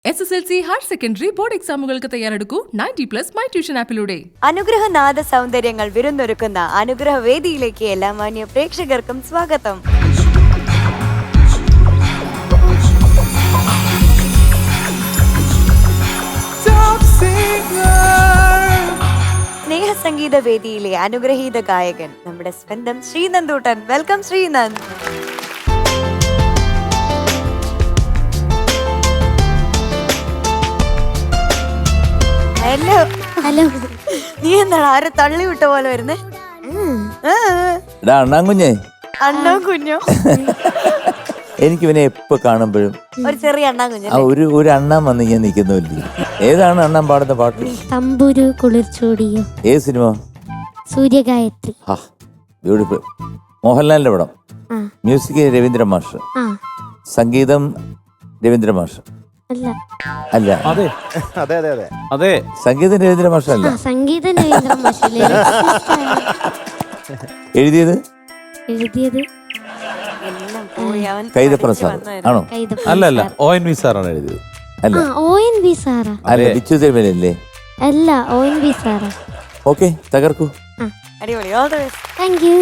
SSLC higher secondary board എക്സാമുകൾക്ക് തയ്യാറെടുക്കൂ 90+ my tuition ആപ്പിലൂടെ. അനുഗ്രഹനാഥ സൗന്ദര്യങ്ങൾ വിരുന്നൊരുക്കുന്ന അനുഗ്രഹ വേദിയിലേക്ക് എല്ലാ മാന്യ പ്രേക്ഷകർക്കും സ്വാഗതം. സ്നേഹസംഗീത വേദിയിലെ അനുഗ്രഹീത ഗായകൻ നമ്മുടെ സ്വന്തം Sreenandoottan. Welcome Sreenand. Hello hello. നീ എന്താണ് ആരെ തള്ളി വിട്ട പോലെ വരുന്നേ? അണ്ണാകുഞ്ഞേ, അണ്ണാ കുഞ്ഞോ? എനിക്ക് ഇവനെ എപ്പോ കാണുമ്പോഴും ഒരു ചെറിയ അണ്ണാ കുഞ്ഞു. ഒരു അണ്ണാൻ വന്ന് ഞാൻ നിൽക്കുന്നില്ല. ഏതാണ് അണ്ണാൻ പാടുന്ന പാട്ട്? തമ്പുരു കുളിർച്ചൂടിയോ. ഏത് സിനിമ? സൂര്യഗായത്രി. ബ്യൂട്ടിഫുൾ. മോഹൻലാലിന്റെ പടം. മ്യൂസിക് രവീന്ദ്ര മാഷ്, സംഗീതം രവീന്ദ്ര മാഷ്. അല്ല അല്ല, അതെ അതെ അതെ അതെ അതെ, സംഗീതം രവീന്ദ്ര മാഷ് അല്ല. സംഗീതം രവീന്ദ്ര മാഷല്ലേ എഴുതിയത്? കൈതപ്രസാദ് ആണോ? അല്ല അല്ല, ONV സാറാണ് എഴുതിയത്. അല്ല, ONV സാറാ? അല്ല, ബിച്ചു തിരുമലല്ലേ? അല്ല, ONV സാറാ. ഓക്കെ, തകർക്കൂ. അടിപൊളി. All the best. Thank you.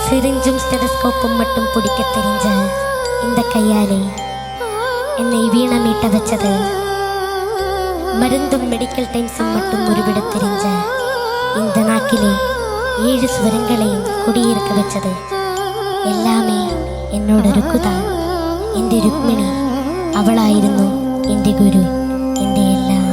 சிரிஞ்சும் ஸ்டெதஸ்கோப்பும் மட்டும் பிடிக்க தெரிஞ்ச இந்த கையாலே என்னை வீண மீட்ட வச்சது, மருந்தும் மெடிக்கல் டைம்ஸும் மட்டும் உருவிட தெரிஞ்ச இந்த நாக்கிலே 7 സ്വരങ്ങളെയും കുടിയിരിക്ക വെച്ചത് എല്ലാമേ എന്നോട് രുക്കുതാ. എൻ്റെ രുക്മിണി, അവളായിരുന്നു എൻ്റെ ഗുരു, എൻ്റെ എല്ലാം.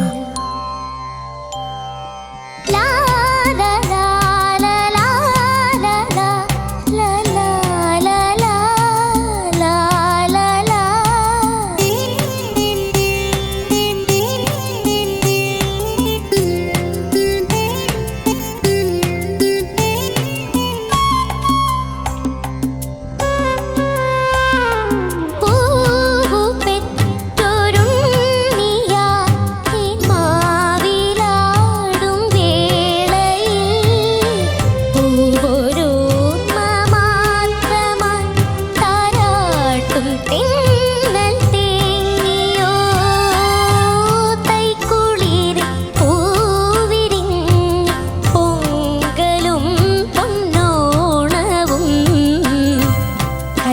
പൂവു പെറ്റൊരുണ്ണിയ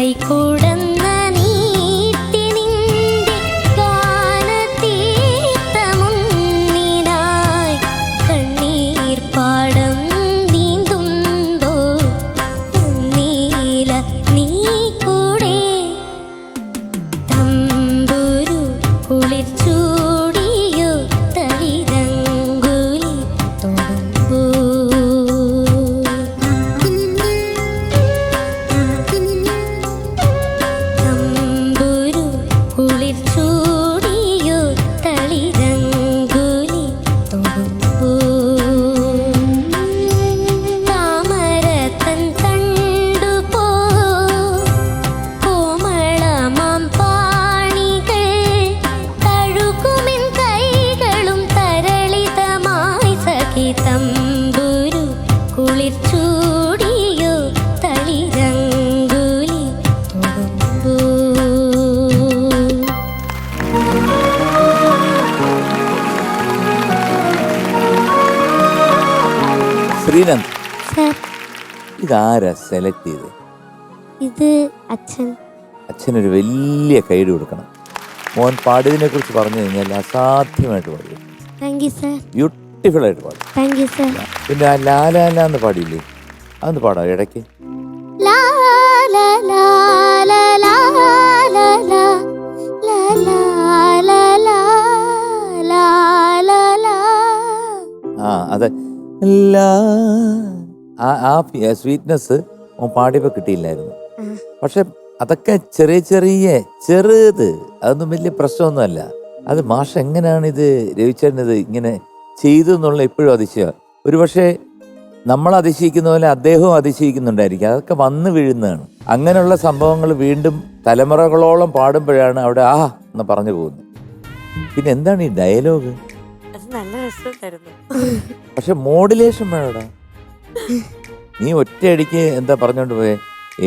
കൈകൂടന്ന നീട്ടി നിന്റെ ഗാനതീർത്ഥമുന്നിനായി കണ്ണീർ പാടം നീന്തുമ്പോ നീല നീ കൂടെ തമ്പുരു കുളിർ ചൂടിയോ തളിരങ്കുലി തൊടുമ്പോ തമ്പുരു കുളിർ ചൂടിയോ തളിരങ്കുലി തൊടുമ്പോ താമരത്തൻ തണ്ടുപോ കോമളമാം പാണികൾ തഴുകുമെൻ കൈകളും തരളിതമായി സഖി തമ്പുരു കുളിർ ചൂടിയോ തളിരങ്കുലി തൊടുമ്പോ ശ്രീനന്ദ്, സർ, ഇതാരാ സെലക്ട് ചെയ്ത്? ഇത് അച്ഛൻ. അച്ഛനൊരു വലിയ കൈഡ് കൊടുക്കണം. മോൻ പാടിയതിനെ കുറിച്ച് പറഞ്ഞു കഴിഞ്ഞാൽ അസാധ്യമായിട്ട് പാടി, താങ്ക് യു സർ. ബ്യൂട്ടിഫുൾ ആയിട്ട് പാടി. Thank you sir. പിന്നെ ആ ലാലാല എന്ന് പാടിയില്ലേ, അതൊന്ന് പാടാം ഇടയ്ക്ക്. ലാ ലാ ലാ ലാ ലാ ലാ ലാ ലാ ലാ ലാ ലാ ലാ ലാ ലാ. ആ അതെ, ആ സ്വീറ്റ്നെസ് മോൻ പാടിയപ്പോൾ കിട്ടിയില്ലായിരുന്നു. പക്ഷെ അതൊക്കെ ചെറുത്, അതൊന്നും വലിയ പ്രശ്നമൊന്നുമല്ല. അത് മാഷ് എങ്ങനെയാണ് ഇത് രവിച്ചേട്ടൻ ഇത് ഇങ്ങനെ ചെയ്തു എന്നുള്ള ഇപ്പോഴും അതിശയം. ഒരുപക്ഷെ നമ്മൾ അതിശയിക്കുന്ന പോലെ അദ്ദേഹവും അതിശയിക്കുന്നുണ്ടായിരിക്കും. അതൊക്കെ വന്നു വീഴുന്നതാണ്. അങ്ങനെയുള്ള സംഭവങ്ങൾ വീണ്ടും തലമുറകളോളം പാടുമ്പോഴാണ് അവിടെ ആ എന്ന് പറഞ്ഞു പോകുന്നത്. പിന്നെ എന്താണ് ഈ ഡയലോഗ്? അത് നല്ല രസമായിരുന്നു. പക്ഷെ മോഡുലേഷൻ വേണടാ. നീ ഒറ്റയടിക്ക് എന്താ പറഞ്ഞോണ്ട് പോയെ?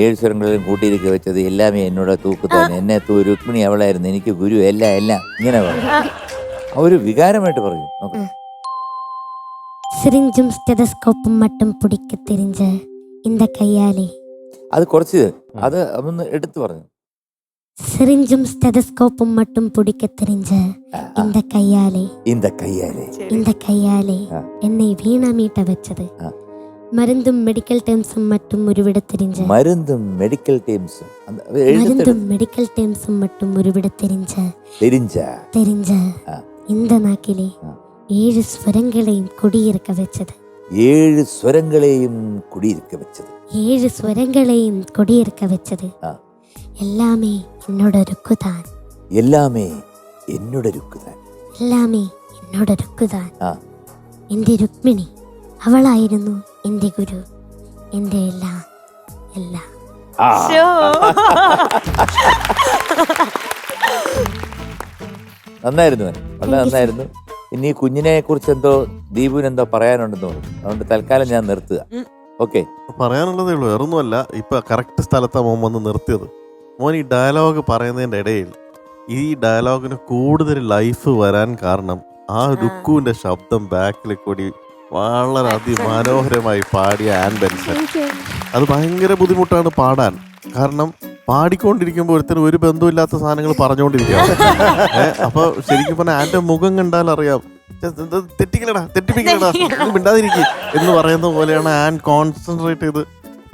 7 സ്വരങ്ങളിലും കൂട്ടിയിരിക്കുക വെച്ചത് എല്ലാമേ എന്നോട് തൂക്കുതാൻ, എന്നെ രുക്മിണി അവളായിരുന്നു, എനിക്ക് ഗുരു എല്ലാം ഇങ്ങനെ പറഞ്ഞു. ആ ഒരു വികാരമായിട്ട് പറയും. സിറിഞ്ചും സ്റ്റെതസ്കോപ്പും മട്ടും പിടിക്ക തിരിഞ്ച് இந்த கையாலே. അത് കുറച്ച് അത് ഒന്ന് എടുത്തു പറഞ്ഞു. സിറിഞ്ചും സ്റ്റെതസ്കോപ്പും മട്ടും പിടിക്ക തിരിഞ്ച് இந்த கையாலே എന്നെ വീണ മീട്ട വെച്ചത്. മരുന്നും മെഡിക്കൽ ടേംസും മറ്റും ഒരുവിട തിരിഞ്ച് മറ്റും ഒരുവിട തിരിഞ്ച് இந்த നാക്കിലെ 7 സ്വരങ്ങളെയും കുടിയിരിക്ക വെച്ചത്. 7 സ്വരങ്ങളെയും കുടിയിരിക്ക വെച്ചത്. എല്ലാമേ എന്നോടൊരുക്കുതാൻ. എന്റെ രുക്മിണി അവളായിരുന്നു എന്റെ ഗുരു, എന്റെ എല്ലാം. നന്നായിരുന്നു, വളരെ നന്നായിരുന്നു. ഇനി ഈ കുഞ്ഞിനെ കുറിച്ച് എന്തോ ദീപുവിന് എന്തോ പറയാനുണ്ടെന്ന് പറഞ്ഞു. അതുകൊണ്ട് തൽക്കാലം ഞാൻ നിർത്തുക. ഓക്കെ, പറയാനുള്ളതേ ഉള്ളൂ, വേറൊന്നുമല്ല. ഇപ്പൊ കറക്റ്റ് സ്ഥലത്താണ് മോൻ വന്ന് നിർത്തിയത്. മോൻ ഈ ഡയലോഗ് പറയുന്നതിൻ്റെ ഇടയിൽ ഈ ഡയലോഗിന് കൂടുതൽ ലൈഫ് വരാൻ കാരണം ആ രുക്കുവിന്റെ ശബ്ദം ബാക്കിൽ കൂടി വളരെ അതിമനോഹരമായി പാടിയ ആൻ ബെൻസൺ. അത് ഭയങ്കര ബുദ്ധിമുട്ടാണ് പാടാൻ. കാരണം പാടിക്കൊണ്ടിരിക്കുമ്പോൾ ഒരുത്തരും ഒരു ബന്ധമില്ലാത്ത സാധനങ്ങൾ പറഞ്ഞുകൊണ്ടിരിക്കുകയാണ്. അപ്പൊ ശരിക്കും പറഞ്ഞാൽ ആന്റെ മുഖം കണ്ടാൽ അറിയാം, തെറ്റിപ്പിക്കലടാ മിണ്ടാതിരിക്കും എന്ന് പറയുന്ന പോലെയാണ് ആൻ കോൺസെൻട്രേറ്റ് ചെയ്ത്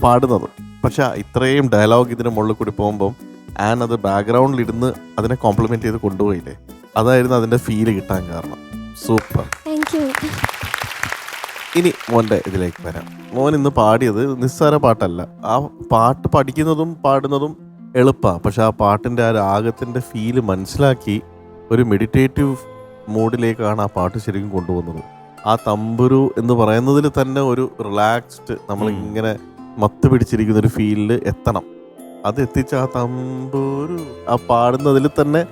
പാടുന്നത്. പക്ഷെ ഇത്രയും ഡയലോഗ് ഇതിന് മുകളിൽ കൂടി പോകുമ്പോൾ ആൻ അത് ബാക്ക്ഗ്രൗണ്ടിൽ ഇരുന്ന് അതിനെ കോംപ്ലിമെന്റ് ചെയ്ത് കൊണ്ടുപോയില്ലേ, അതായിരുന്നു അതിന്റെ ഫീല് കിട്ടാൻ കാരണം. സൂപ്പർ. ഇനി മോൻ്റെ ഇതിലേക്ക് വരാം. മോൻ ഇന്ന് പാടിയത് നിസ്സാര പാട്ടല്ല. ആ പാട്ട് പഠിക്കുന്നതും പാടുന്നതും എളുപ്പമാണ്. പക്ഷെ ആ പാട്ടിൻ്റെ ആ രാഗത്തിൻ്റെ ഫീല് മനസ്സിലാക്കി ഒരു മെഡിറ്റേറ്റീവ് മൂഡിലേക്കാണ് ആ പാട്ട് ശരിക്കും കൊണ്ടുപോകുന്നത്. ആ തമ്പുരു എന്ന് പറയുന്നതിൽ തന്നെ ഒരു റിലാക്സ്ഡ്, നമ്മളിങ്ങനെ മത്ത് പിടിച്ചിരിക്കുന്ന ഒരു ഫീലിൽ എത്തണം. അത് എത്തിച്ച ആ തമ്പുരു ആ പാടുന്നതിൽ തന്നെ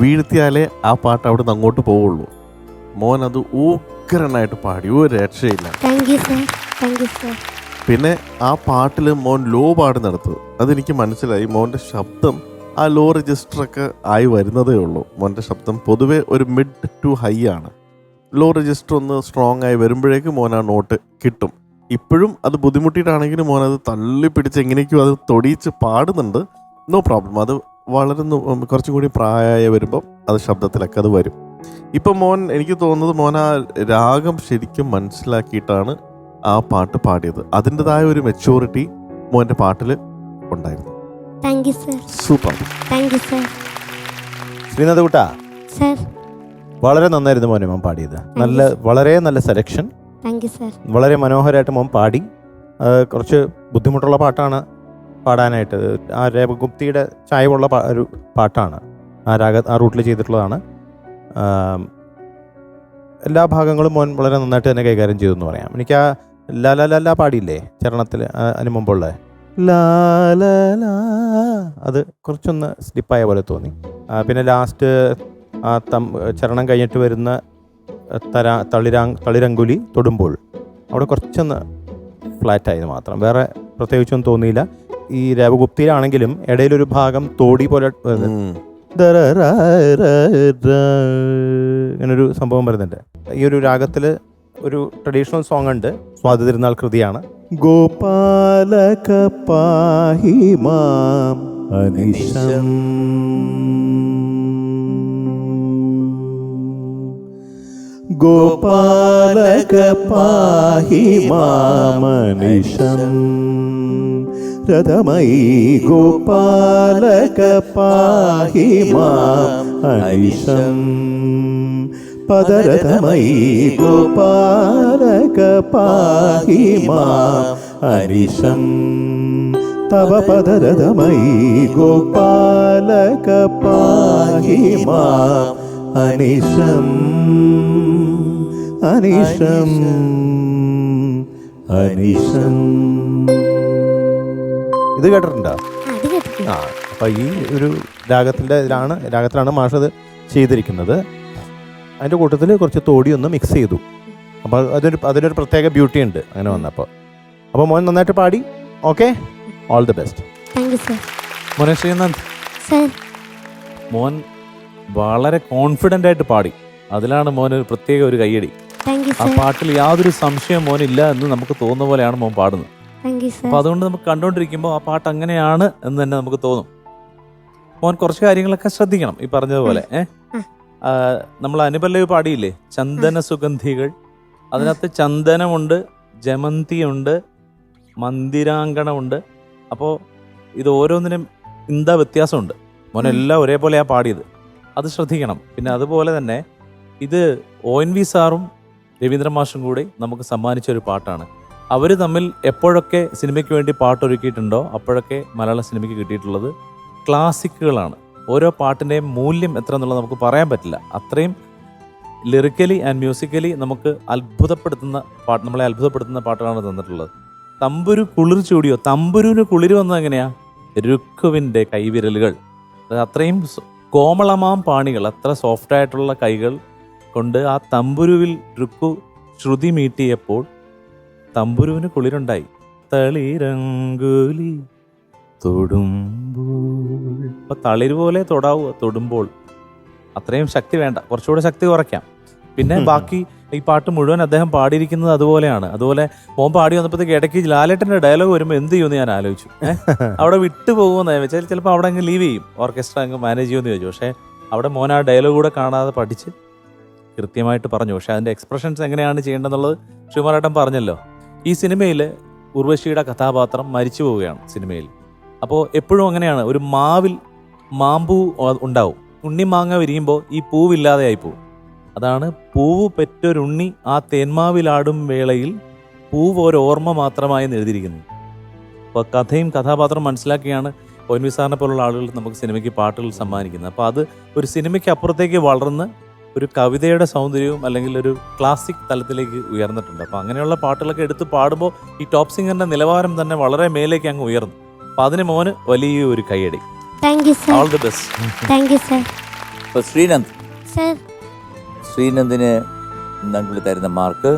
വീഴ്ത്തിയാലേ ആ പാട്ട് അവിടെ നിന്ന് അങ്ങോട്ട് പോവുള്ളൂ. മോൻ അത് ഊക്കരനായിട്ട് പാടി, ഒരു രക്ഷയില്ല. പിന്നെ ആ പാട്ടിൽ മോൻ ലോ പാടുന്നിടത്ത് അതെനിക്ക് മനസ്സിലായി. മോൻ്റെ ശബ്ദം ആ ലോ രജിസ്റ്ററൊക്കെ ആയി വരുന്നതേ ഉള്ളൂ. മോൻ്റെ ശബ്ദം പൊതുവെ ഒരു മിഡ് ടു ഹൈ ആണ്. ലോ രജിസ്റ്റർ ഒന്ന് സ്ട്രോങ് ആയി വരുമ്പോഴേക്കും മോൻ ആ നോട്ട് കിട്ടും. ഇപ്പോഴും അത് ബുദ്ധിമുട്ടിയിട്ടാണെങ്കിലും മോൻ അത് തള്ളി പിടിച്ച് എങ്ങനെയൊക്കെയോ അത് തൊടിയിച്ച് പാടുന്നുണ്ട്. No problem. അത് വളരുന്നു, കുറച്ചും കൂടി പ്രായമായി വരുമ്പം അത് ശബ്ദത്തിലൊക്കെ അത് വരും. ഇപ്പം മോൻ, എനിക്ക് തോന്നുന്നത് മോൻ ആ രാഗം ശരിക്കും മനസ്സിലാക്കിയിട്ടാണ് ആ പാട്ട് പാടിയത്. അതിൻ്റെതായ ഒരു മെച്യൂരിറ്റി മോൻ്റെ പാട്ടിൽ ഉണ്ടായിരുന്നു. Thank you sir. Super. Thank you sir. Sreenath കുട്ടാ, സർ. വളരെ നന്നായിരുന്നു മോനെ മോൻ പാടിയത്. വളരെ നല്ല സെലക്ഷൻ. Thank you sir. വളരെ മനോഹരമായിട്ട് മോൻ പാടി. കുറച്ച് ബുദ്ധിമുട്ടുള്ള പാട്ടാണ് പാടാനായിട്ട്. ആ രേവഗുപ്തിയുടെ ചായവുള്ള ഒരു പാട്ടാണ്. ആ റൂട്ടിൽ ചെയ്തിട്ടുള്ളതാണ്. എല്ലാ ഭാഗങ്ങളും മോൻ വളരെ നന്നായിട്ട് തന്നെ കൈകാര്യം ചെയ്തു എന്ന് പറയാം. എനിക്ക് ആ ലാ ലാ ലാ ലാ പാടിയില്ലേ ചരണത്തിൽ, അതിന് മുമ്പുള്ള ലാ ലാ ലാ, അത് കുറച്ചൊന്ന് സ്ലിപ്പായ പോലെ തോന്നി. പിന്നെ ലാസ്റ്റ് ആ ചരണം കഴിഞ്ഞിട്ട് വരുന്ന തളിരങ്കുലി തൊടുമ്പോൾ അവിടെ കുറച്ചൊന്ന് ഫ്ലാറ്റായത് മാത്രം, വേറെ പ്രത്യേകിച്ചൊന്നും തോന്നിയില്ല. ഈ രേവഗുപ്തിയിലാണെങ്കിലും ഇടയിലൊരു ഭാഗം തോടി പോലെ ഇങ്ങനൊരു സംഭവം വരുന്നുണ്ട്. ഈ ഒരു രാഗത്തിൽ ഒരു ട്രഡീഷണൽ സോങ് ഉണ്ട്, സ്വാതി തിരുനാൾ കൃതിയാണ്. ഗോപാലക പാഹി മാം അനിശം, ഗോപാലക പാഹി മാം അനിശം രഥമയി, ഗോപാലക പാഹി മാം അനിശം പദരഥമയി, ഗോപാലക പാഹി മാം അനിശം തവ പദരഥമയി, ഗോപാലക പാഹി മാം അനിശം അനിശം അനിശം. ഇത് കേട്ടിട്ടുണ്ടോ? ആ, അപ്പം ഈ ഒരു രാഗത്തിലാണ് മാഷത് ചെയ്തിരിക്കുന്നത്. അതിൻ്റെ കൂട്ടത്തിൽ കുറച്ച് തോടി ഒന്ന് മിക്സ് ചെയ്തു. അപ്പോൾ അതിനൊരു പ്രത്യേക ബ്യൂട്ടി ഉണ്ട് അങ്ങനെ വന്നപ്പോൾ. അപ്പോൾ മോൻ നന്നായിട്ട് പാടി. Okay, all the best. Thank you sir. മോനെ ശ്രീനാഥ്, സർ. മോൻ വളരെ കോൺഫിഡൻ്റ് ആയിട്ട് പാടി. അതിലാണ് മോന് പ്രത്യേക ഒരു കയ്യടി. താങ്ക് യു ആ സർ. പാട്ടിൽ യാതൊരു സംശയം മോനില്ല എന്ന് നമുക്ക് തോന്നുന്ന പോലെയാണ് മോൻ പാടുന്നത്. Thank you sir. അപ്പോൾ അതുകൊണ്ട് നമുക്ക് കണ്ടുകൊണ്ടിരിക്കുമ്പോൾ ആ പാട്ട് അങ്ങനെയാണ് എന്ന് തന്നെ നമുക്ക് തോന്നും. മോൻ കുറച്ച് കാര്യങ്ങളൊക്കെ ശ്രദ്ധിക്കണം. ഈ പറഞ്ഞതുപോലെ നമ്മൾ അനുപല്ലവി പാടിയില്ലേ, ചന്ദന സുഗന്ധികൾ. അതിനകത്ത് ചന്ദനമുണ്ട്, ജമന്തിയുണ്ട്, മന്ദിരാങ്കണമുണ്ട്. അപ്പോൾ ഇത് ഓരോന്നിനും എന്താ വ്യത്യാസമുണ്ട്. മോനെല്ലാം ഒരേപോലെയാണ് പാടിയത്, അത് ശ്രദ്ധിക്കണം. പിന്നെ അതുപോലെ തന്നെ ഇത് ONV സാറും രവീന്ദ്രൻ മാഷും കൂടി നമുക്ക് സമ്മാനിച്ചൊരു പാട്ടാണ്. അവർ തമ്മിൽ എപ്പോഴൊക്കെ സിനിമയ്ക്ക് വേണ്ടി പാട്ടൊരുക്കിയിട്ടുണ്ടോ അപ്പോഴൊക്കെ മലയാള സിനിമയ്ക്ക് കിട്ടിയിട്ടുള്ളത് ക്ലാസിക്കുകളാണ്. ഓരോ പാട്ടിൻ്റെയും മൂല്യം എത്ര എന്നുള്ളത് നമുക്ക് പറയാൻ പറ്റില്ല. അത്രയും ലിറിക്കലി ആൻഡ് മ്യൂസിക്കലി നമുക്ക് നമ്മളെ അത്ഭുതപ്പെടുത്തുന്ന പാട്ടുകളാണ് തന്നിട്ടുള്ളത്. തമ്പുരു കുളിർ ചൂടിയോ, തമ്പുരുവിന് കുളിർ വന്നത് എങ്ങനെയാ? രുക്കുവിൻ്റെ കൈവിരലുകൾ, അത്രയും കോമളമാം പാണികൾ, അത്ര സോഫ്റ്റായിട്ടുള്ള കൈകൾ കൊണ്ട് ആ തമ്പുരുവിൽ രുക്കു ശ്രുതി മീട്ടിയപ്പോൾ തമ്പുരുവിന് കുളിരുണ്ടായി. തളിരങ്കുലി തൊടുമ്പോൾ, അപ്പൊ തളിര് പോലെ തൊടുമ്പോൾ അത്രയും ശക്തി വേണ്ട, കുറച്ചുകൂടെ ശക്തി കുറയ്ക്കാം. പിന്നെ ബാക്കി ഈ പാട്ട് മുഴുവൻ അദ്ദേഹം പാടിയിരിക്കുന്നത് അതുപോലെയാണ്. അതുപോലെ മോൻ പാടി വന്നപ്പോഴത്തേക്ക് ഇടയ്ക്ക് ലാലേട്ടൻ്റെ ഡയലോഗ് വരുമ്പോൾ എന്ത് ചെയ്യുമെന്ന് ഞാൻ ആലോചിച്ചു. അവിടെ വിട്ടു പോകുമെന്ന് വെച്ചാൽ ചിലപ്പോൾ അവിടെ അങ്ങ് ലീവ് ചെയ്യും, ഓർക്കസ്ട്ര അങ്ങ് മാനേജ് ചെയ്യുമെന്ന് ചോദിച്ചു. പക്ഷേ അവിടെ മോൻ ആ ഡയലോഗ് കൂടെ കാണാതെ പഠിച്ച് കൃത്യമായിട്ട് പറഞ്ഞു. പക്ഷേ അതിൻ്റെ എക്സ്പ്രഷൻസ് എങ്ങനെയാണ് ചെയ്യേണ്ടതെന്നുള്ളത് ശ്രീകുമാരേട്ടൻ പറഞ്ഞല്ലോ. ഈ സിനിമയിൽ ഉർവശിയുടെ കഥാപാത്രം മരിച്ചു പോവുകയാണ് സിനിമയിൽ. അപ്പോൾ എപ്പോഴും അങ്ങനെയാണ്, ഒരു മാവിൽ മാമ്പൂ ഉണ്ടാവും. ഉണ്ണിമാങ്ങ വിരിയുമ്പോൾ ഈ പൂവില്ലാതെയായി പോവും. അതാണ് പൂവ് പെറ്റൊരുണ്ണി ആ തേന്മാവിലാടും വേളയിൽ പൂവ് ഓരോർമ്മ മാത്രമായി എഴുതിയിരിക്കുന്നത്. അപ്പോൾ കഥയും കഥാപാത്രം മനസ്സിലാക്കിയാണ് ONV സാറിനെ പോലുള്ള ആളുകൾ നമുക്ക് സിനിമയ്ക്ക് പാട്ടുകൾ സമ്മാനിക്കുന്നത്. അപ്പോൾ അത് ഒരു സിനിമയ്ക്ക് അപ്പുറത്തേക്ക് വളർന്ന് ഒരു കവിതയുടെ സൗന്ദര്യവും അല്ലെങ്കിൽ ഒരു ക്ലാസിക് തലത്തിലേക്ക് ഉയർന്നിട്ടുണ്ട്. അപ്പോൾ അങ്ങനെയുള്ള പാട്ടുകളൊക്കെ എടുത്ത് പാടുമ്പോൾ ഈ ടോപ്പ് സിംഗറിന്റെ നിലവാരം തന്നെ വളരെ മേലേക്ക് അങ്ങ് ഉയർന്നു. അപ്പോൾ അതിന് മോന് വലിയ ഒരു കൈയടി. Thank you sir. All the best. Thank you sir. അപ്പോൾ ശ്രീനന്ദ്, സർ. ശ്രീനന്ദിന് നമ്മൾ തരുന്ന mark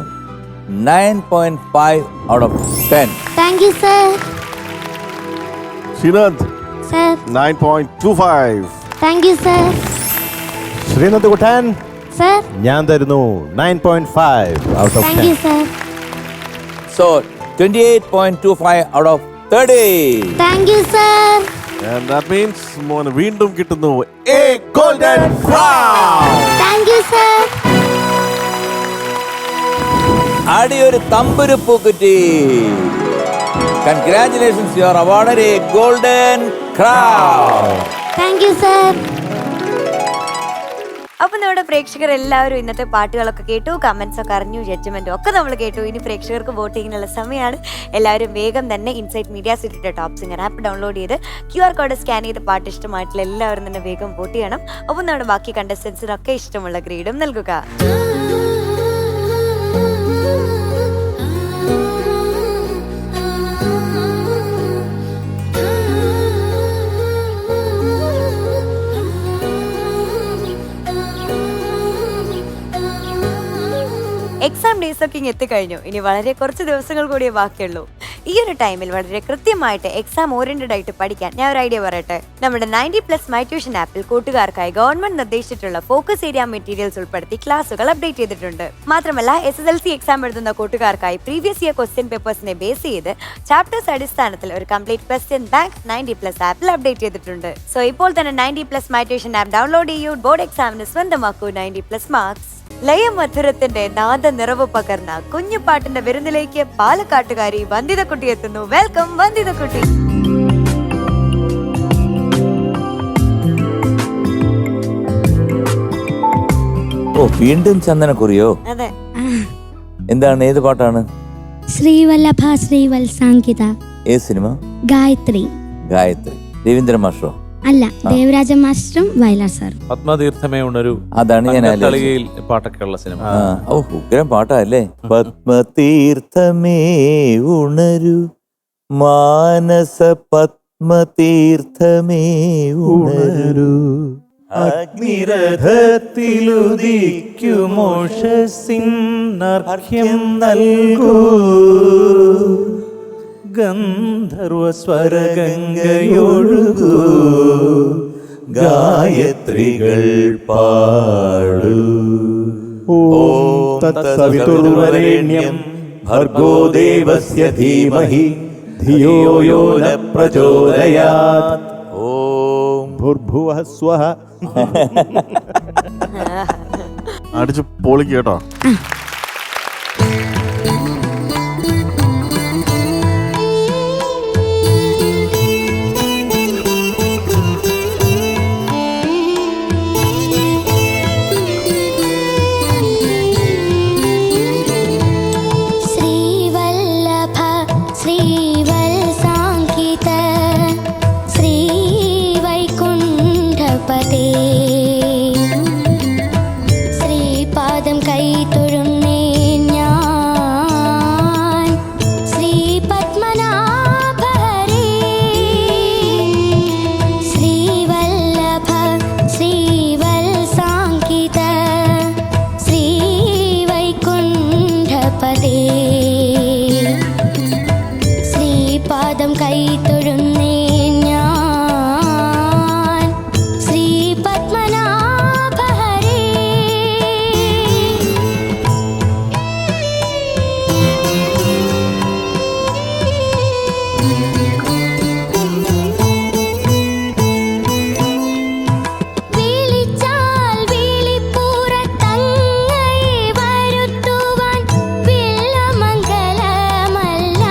9.5 out of 10. Thank you sir. Sreenath sir. 9.25. Thank you sir. Sreenath കുട്ടാൻ, സർ. ഞാൻ തരുന്നു 9.5 out of 10. Thank you sir. So 28.25 out of 30. Thank you sir. And that means മോന് വീണ്ടും കിട്ടുന്നു a golden crown. Thank you sir. അടി ഒരു തമ്പുരു പൂക്കുറ്റി. Congratulations, you R awarded A golden crown. Thank you sir. അപ്പൊ നമ്മുടെ പ്രേക്ഷകർ എല്ലാവരും ഇന്നത്തെ പാട്ടുകളൊക്കെ കേട്ടു, കമന്റ്സ് ഒക്കെ അറിഞ്ഞു, ജഡ്ജ്മെന്റും ഒക്കെ നമ്മൾ കേട്ടു. ഇനി പ്രേക്ഷകർക്ക് വോട്ട് ചെയ്യാനുള്ള സമയമാണ്. എല്ലാവരും വേഗം തന്നെ ഇൻസൈറ്റ് മീഡിയ സിറ്റിയുടെ ടോപ്പ് സിംഗർ ആപ്പ് ഡൗൺലോഡ് ചെയ്ത് QR കോഡ് സ്കാൻ ചെയ്ത് പാട്ട് ഇഷ്ടമായിട്ടുള്ള എല്ലാവരും തന്നെ വേഗം വോട്ട് ചെയ്യണം. ഒപ്പം നമ്മുടെ ബാക്കി കണ്ടസ്റ്റൻസിനൊക്കെ ഇഷ്ടമുള്ള ഗ്രേഡും നൽകുക. എക്സാം ഡേയ്സ് ഒക്കെ ഇങ്ങ് എത്തിക്കഴിഞ്ഞു. ഇനി വളരെ കുറച്ച് ദിവസങ്ങൾ കൂടിയേ ബാക്കിയുള്ളൂ. ഈ ഒരു ടൈമിൽ വളരെ കൃത്യമായിട്ട് എക്സാം ഓറിയന്റഡ് ആയിട്ട് പഠിക്കാൻ ഞാൻ ഒരു ഐഡിയ പറയട്ടെ. നമ്മുടെ 90+ മൈ ട്യൂഷൻ ആപ്പിൽ കൂട്ടുകാർക്കായി ഗവൺമെന്റ് നിർദ്ദേശിച്ചിട്ടുള്ള ഫോക്കസ് ഏരിയ മെറ്റീരിയൽസ് ഉൾപ്പെടുത്തി ക്ലാസുകൾ അപ്ഡേറ്റ് ചെയ്തിട്ടുണ്ട്. മാത്രമല്ല SSLC എക്സാം എഴുതുന്ന കൂട്ടുകാർക്കായി പ്രീവിയസ് ഇയർ ക്വസ്റ്റ്യൻ പേപ്പേഴ്സിനെ ബേസ് ചെയ്ത് ചാപ്റ്റേഴ്സ് അടിസ്ഥാനത്തിൽ ഒരു കംപ്ലീറ്റ് ക്വസ്റ്റ്യൻ ബാങ്ക് 90+ ആപ്പിൽ അപ്ഡേറ്റ് ചെയ്തിട്ടുണ്ട്. സോ ഇപ്പോൾ തന്നെ 90+ മൈ ട്യൂഷൻ ആപ്പ് ഡൗൺലോഡ് ചെയ്യൂ. ബോർഡ് എക്സാമിന് സ്വന്തമാക്കൂ 90+ മാർക്സ്. ലയമധുരത്തിന്റെ നാദ നിറവ് പകർന്ന കുഞ്ഞുപാട്ടിന്റെ വിരുന്നിലേക്ക് പാലക്കാട്ടുകാരി വന്ദിതക്കുട്ടി എത്തുന്നു. വെൽക്കം വന്ദിതക്കുട്ടി. ഓ, വീണ്ടും ചന്ദനക്കുറിയോ? അതെ. എന്താണ്, ഏത് പാട്ടാണ്? ശ്രീവല്ലഭ ശ്രീവത്സാങ്കിത. ഏത് സിനിമ? ഗായത്രി. ഗായത്രി. രവീന്ദ്ര മാഷോ? അല്ല, ദേവരാജ മാസ്റ്ററും വയലാർ സാറും. പത്മതീർത്ഥമേ ഉണരു, അതാണ് ഞാൻ തളികയിൽ പാട്ടൊക്കെ ഉള്ള സിനിമ. ഓ, ഉഗ്രം പാട്ടല്ലേ. പത്മതീർത്ഥമേ ഉണരു, മാനസ പത്മതീർത്ഥമേ ഉണരു, അഗ്നിരഥത്തിലുദിക്കുമോഷസിന്നർഘ്യം നൽകൂ, ഗന്ധർവസ്വരഗംഗയൊഴുകൂ, ഗായത്രികൾ പാടൂ. ഓം തത്സവിതുർവരേണ്യം ഭർഗോ ദേവസ്യ ധീമഹി ധിയോ യോ ന പ്രചോദയാത്. ഓം ഭൂർഭുവഃ സ്വഃ. അടിച്ച് പൊളിക്ക് കേട്ടോ. ശ്രീവല്ലഭ ശ്രീവത്സാങ്കിത ശ്രീവൈകുണ്ഠപതേ, ശ്രീപാദം കൈതൊഴുന്നേ ഞാൻ, ശ്രീപത്മനാഭരേ. ശ്രീവല്ലഭ ശ്രീവത്സാങ്കിത ശ്രീവൈകുണ്ഠപതേ, ശ്രീപാദം കൈതൊഴുന്നേ ഞാൻ, ശ്രീപത്മനാഭരേ. വിളിച്ചാൽ വിളിപ്പുറത്തങ്ങയെ വരുത്തുവാൻ വില്ലമംഗലമല്ല,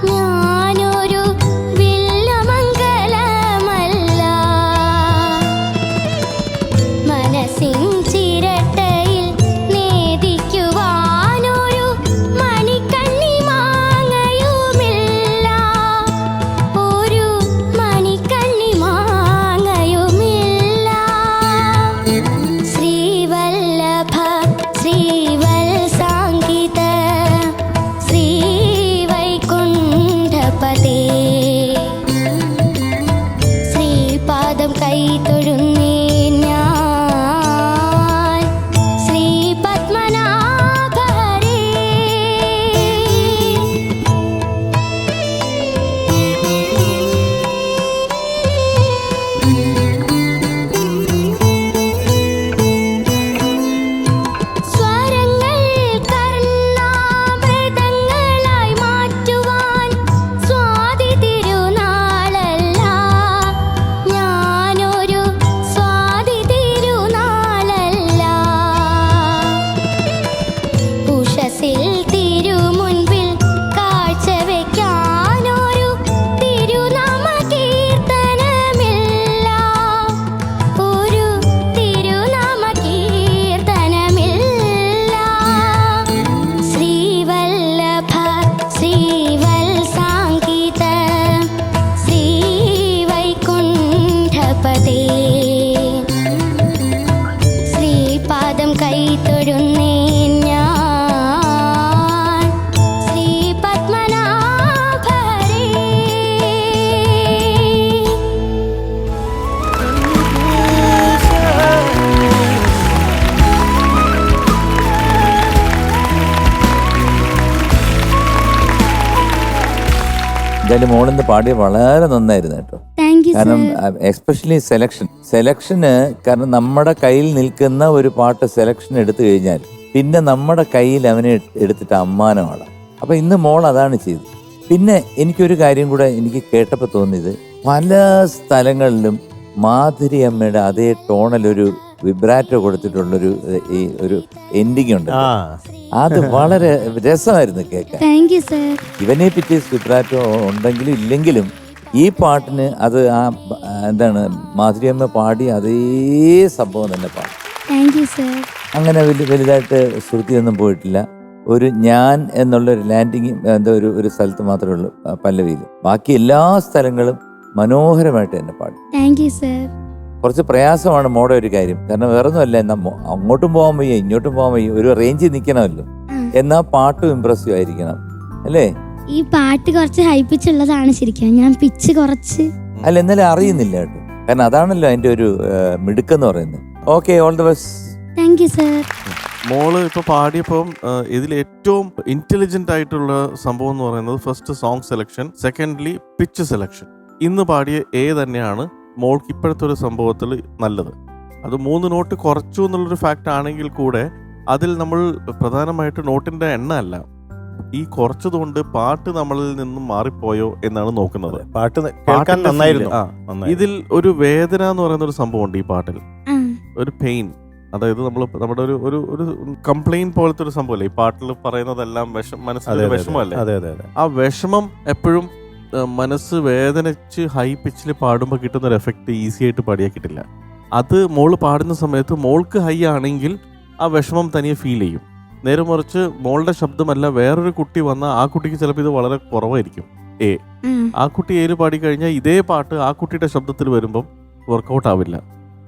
ഞാനൊരു വില്ലമംഗലമല്ല. മനസ്സിൻ ചിരട്ടയിൽ നേദിക്കുവാനൊരു മണിക്കണ്ണി മാങ്ങയുമില്ല, ഒരു മണിക്കണ്ണി മാങ്ങയുമില്ല. ശ്രീവല്ലഭ ശ്രീവത്സാങ്കിത ശ്രീവൈകുണ്ഠപതേ, ശ്രീപാദം കൈതൊഴുന്നേ ഞാൻ, ശ്രീപത്മനാഭരേ. സ്വരങ്ങൾ കർണാമൃതങ്ങളായി മാറ്റുവാൻ സ്വാതി തിരുനാളല്ല, എന്തായാലും മോളിന്ന് പാടിയ വളരെ നന്നായിരുന്നു കേട്ടോ. താങ്ക് യു കാരണം സർ. എസ്പെഷ്യലി സെലക്ഷന് കാരണം നമ്മുടെ കയ്യിൽ നിൽക്കുന്ന ഒരു പാട്ട് സെലക്ഷൻ എടുത്തു കഴിഞ്ഞാൽ പിന്നെ നമ്മുടെ കയ്യിൽ അവനെ എടുത്തിട്ട് അമ്മാനമാണ്. അപ്പൊ ഇന്ന് മോൾ അതാണ് ചെയ്തത്. പിന്നെ എനിക്കൊരു കാര്യം കൂടെ എനിക്ക് കേട്ടപ്പോൾ തോന്നിയത്, പല സ്ഥലങ്ങളിലും മാധുരി അമ്മയുടെ അതേ ടോണിലൊരു വിബ്രാറ്റോ കൊടുത്തിട്ടുള്ളൊരു ഈ ഒരു എൻഡിങ് ഉണ്ട്. അത് വളരെ രസമായിരുന്നു കേൾക്കാൻ. Thank you sir. ഇവനെ പറ്റി വിബ്രാറ്റോ ഉണ്ടെങ്കിലും ഇല്ലെങ്കിലും ഈ പാട്ടിന് അത് എന്താണ് മാധുരിയമ്മ പാടി അതേ സംഭവം തന്നെ പാടും. Thank you sir. അങ്ങനെ വലുതായിട്ട് ശ്രുതിയൊന്നും പോയിട്ടില്ല. ഒരു ഞാൻ എന്നുള്ളൊരു ലാൻഡിങ് എന്താ ഒരു സ്ഥലത്ത് മാത്രമേ ഉള്ളൂ പല്ലവിയിൽ. ബാക്കി എല്ലാ സ്ഥലങ്ങളും മനോഹരമായിട്ട് തന്നെ പാടി. Thank you sir. കുറച്ച് പ്രയാസമാണ് മോടെ ഒരു കാര്യം. കാരണം വേറൊന്നുമല്ല, അങ്ങോട്ടും പോകാൻ വയ്യ ഇങ്ങോട്ടും പോകാൻ വയ്യ, ഒരു റേഞ്ചിൽ നിൽക്കണമല്ലോ. എന്നാ പാട്ടും ഇമ്പ്രസീവ് ആയിരിക്കണം അല്ലേ? ഈ പാട്ട് കുറച്ച് ഹൈപ്പിച്ചുള്ളതാണ് ശരിക്കും. ഞാൻ പിച്ച് കുറച്ച് അല്ല എന്നാലും അറിയുന്നില്ല കേട്ടോ. കാരണം അതാണല്ലോ അതിന്റെ ഒരു മിടുക്കെന്ന് പറയുന്നത്. Okay, all the best. Thank you sir. മോള് ഇപ്പൊ പാടിയപ്പം ഇതിൽ ഏറ്റവും ഇന്റലിജന്റ് ആയിട്ടുള്ള സംഭവം എന്ന് പറയുന്നത് first song selection, secondly pitch selection. ഇന്ന് പാടിയ തന്നെയാണ് മോൾക്ക് ഇപ്പോഴത്തെ ഒരു സംഭവത്തിൽ നല്ലത്. അത് 3 നോട്ട് കുറച്ചു എന്നുള്ളൊരു ഫാക്റ്റ് ആണെങ്കിൽ കൂടെ അതിൽ നമ്മൾ പ്രധാനമായിട്ട് നോട്ടിന്റെ എണ്ണ അല്ല, ഈ കുറച്ചതുകൊണ്ട് പാട്ട് നമ്മളിൽ നിന്നും മാറിപ്പോയോ എന്നാണ് നോക്കുന്നത്. പാട്ട് കേൾക്കാൻ നന്നായിരുന്നു. ഇതിൽ ഒരു വേദന എന്ന് പറയുന്ന ഒരു സംഭവമുണ്ട് ഈ പാട്ടിൽ, ഒരു പെയിൻ. അതായത് നമ്മുടെ ഒരു കംപ്ലൈന്റ് പോലത്തെ ഒരു സംഭവമല്ലേ ഈ പാട്ടിൽ പറയുന്നതെല്ലാം. മനസ്സിലെ വിഷമല്ലേ? ആ വിഷമം എപ്പോഴും മനസ്സ് വേദനിച്ച് ഹൈ പിച്ചിൽ പാടുമ്പോൾ കിട്ടുന്ന ഒരു എഫക്റ്റ് ഈസി ആയിട്ട് പാടിയാൽ കിട്ടില്ല. അത് മോള് പാടുന്ന സമയത്ത് മോൾക്ക് ഹൈ ആണെങ്കിൽ ആ വിഷമം തനിയെ ഫീൽ ചെയ്യും. നേരെ മറിച്ച് മോളുടെ ശബ്ദമല്ല വേറൊരു കുട്ടി വന്നാൽ ആ കുട്ടിക്ക് ചിലപ്പോൾ ഇത് വളരെ കുറവായിരിക്കും. ആ കുട്ടി പാടിക്കഴിഞ്ഞാൽ ഇതേ പാട്ട് ആ കുട്ടിയുടെ ശബ്ദത്തിൽ വരുമ്പം വർക്കൗട്ട് ആവില്ല.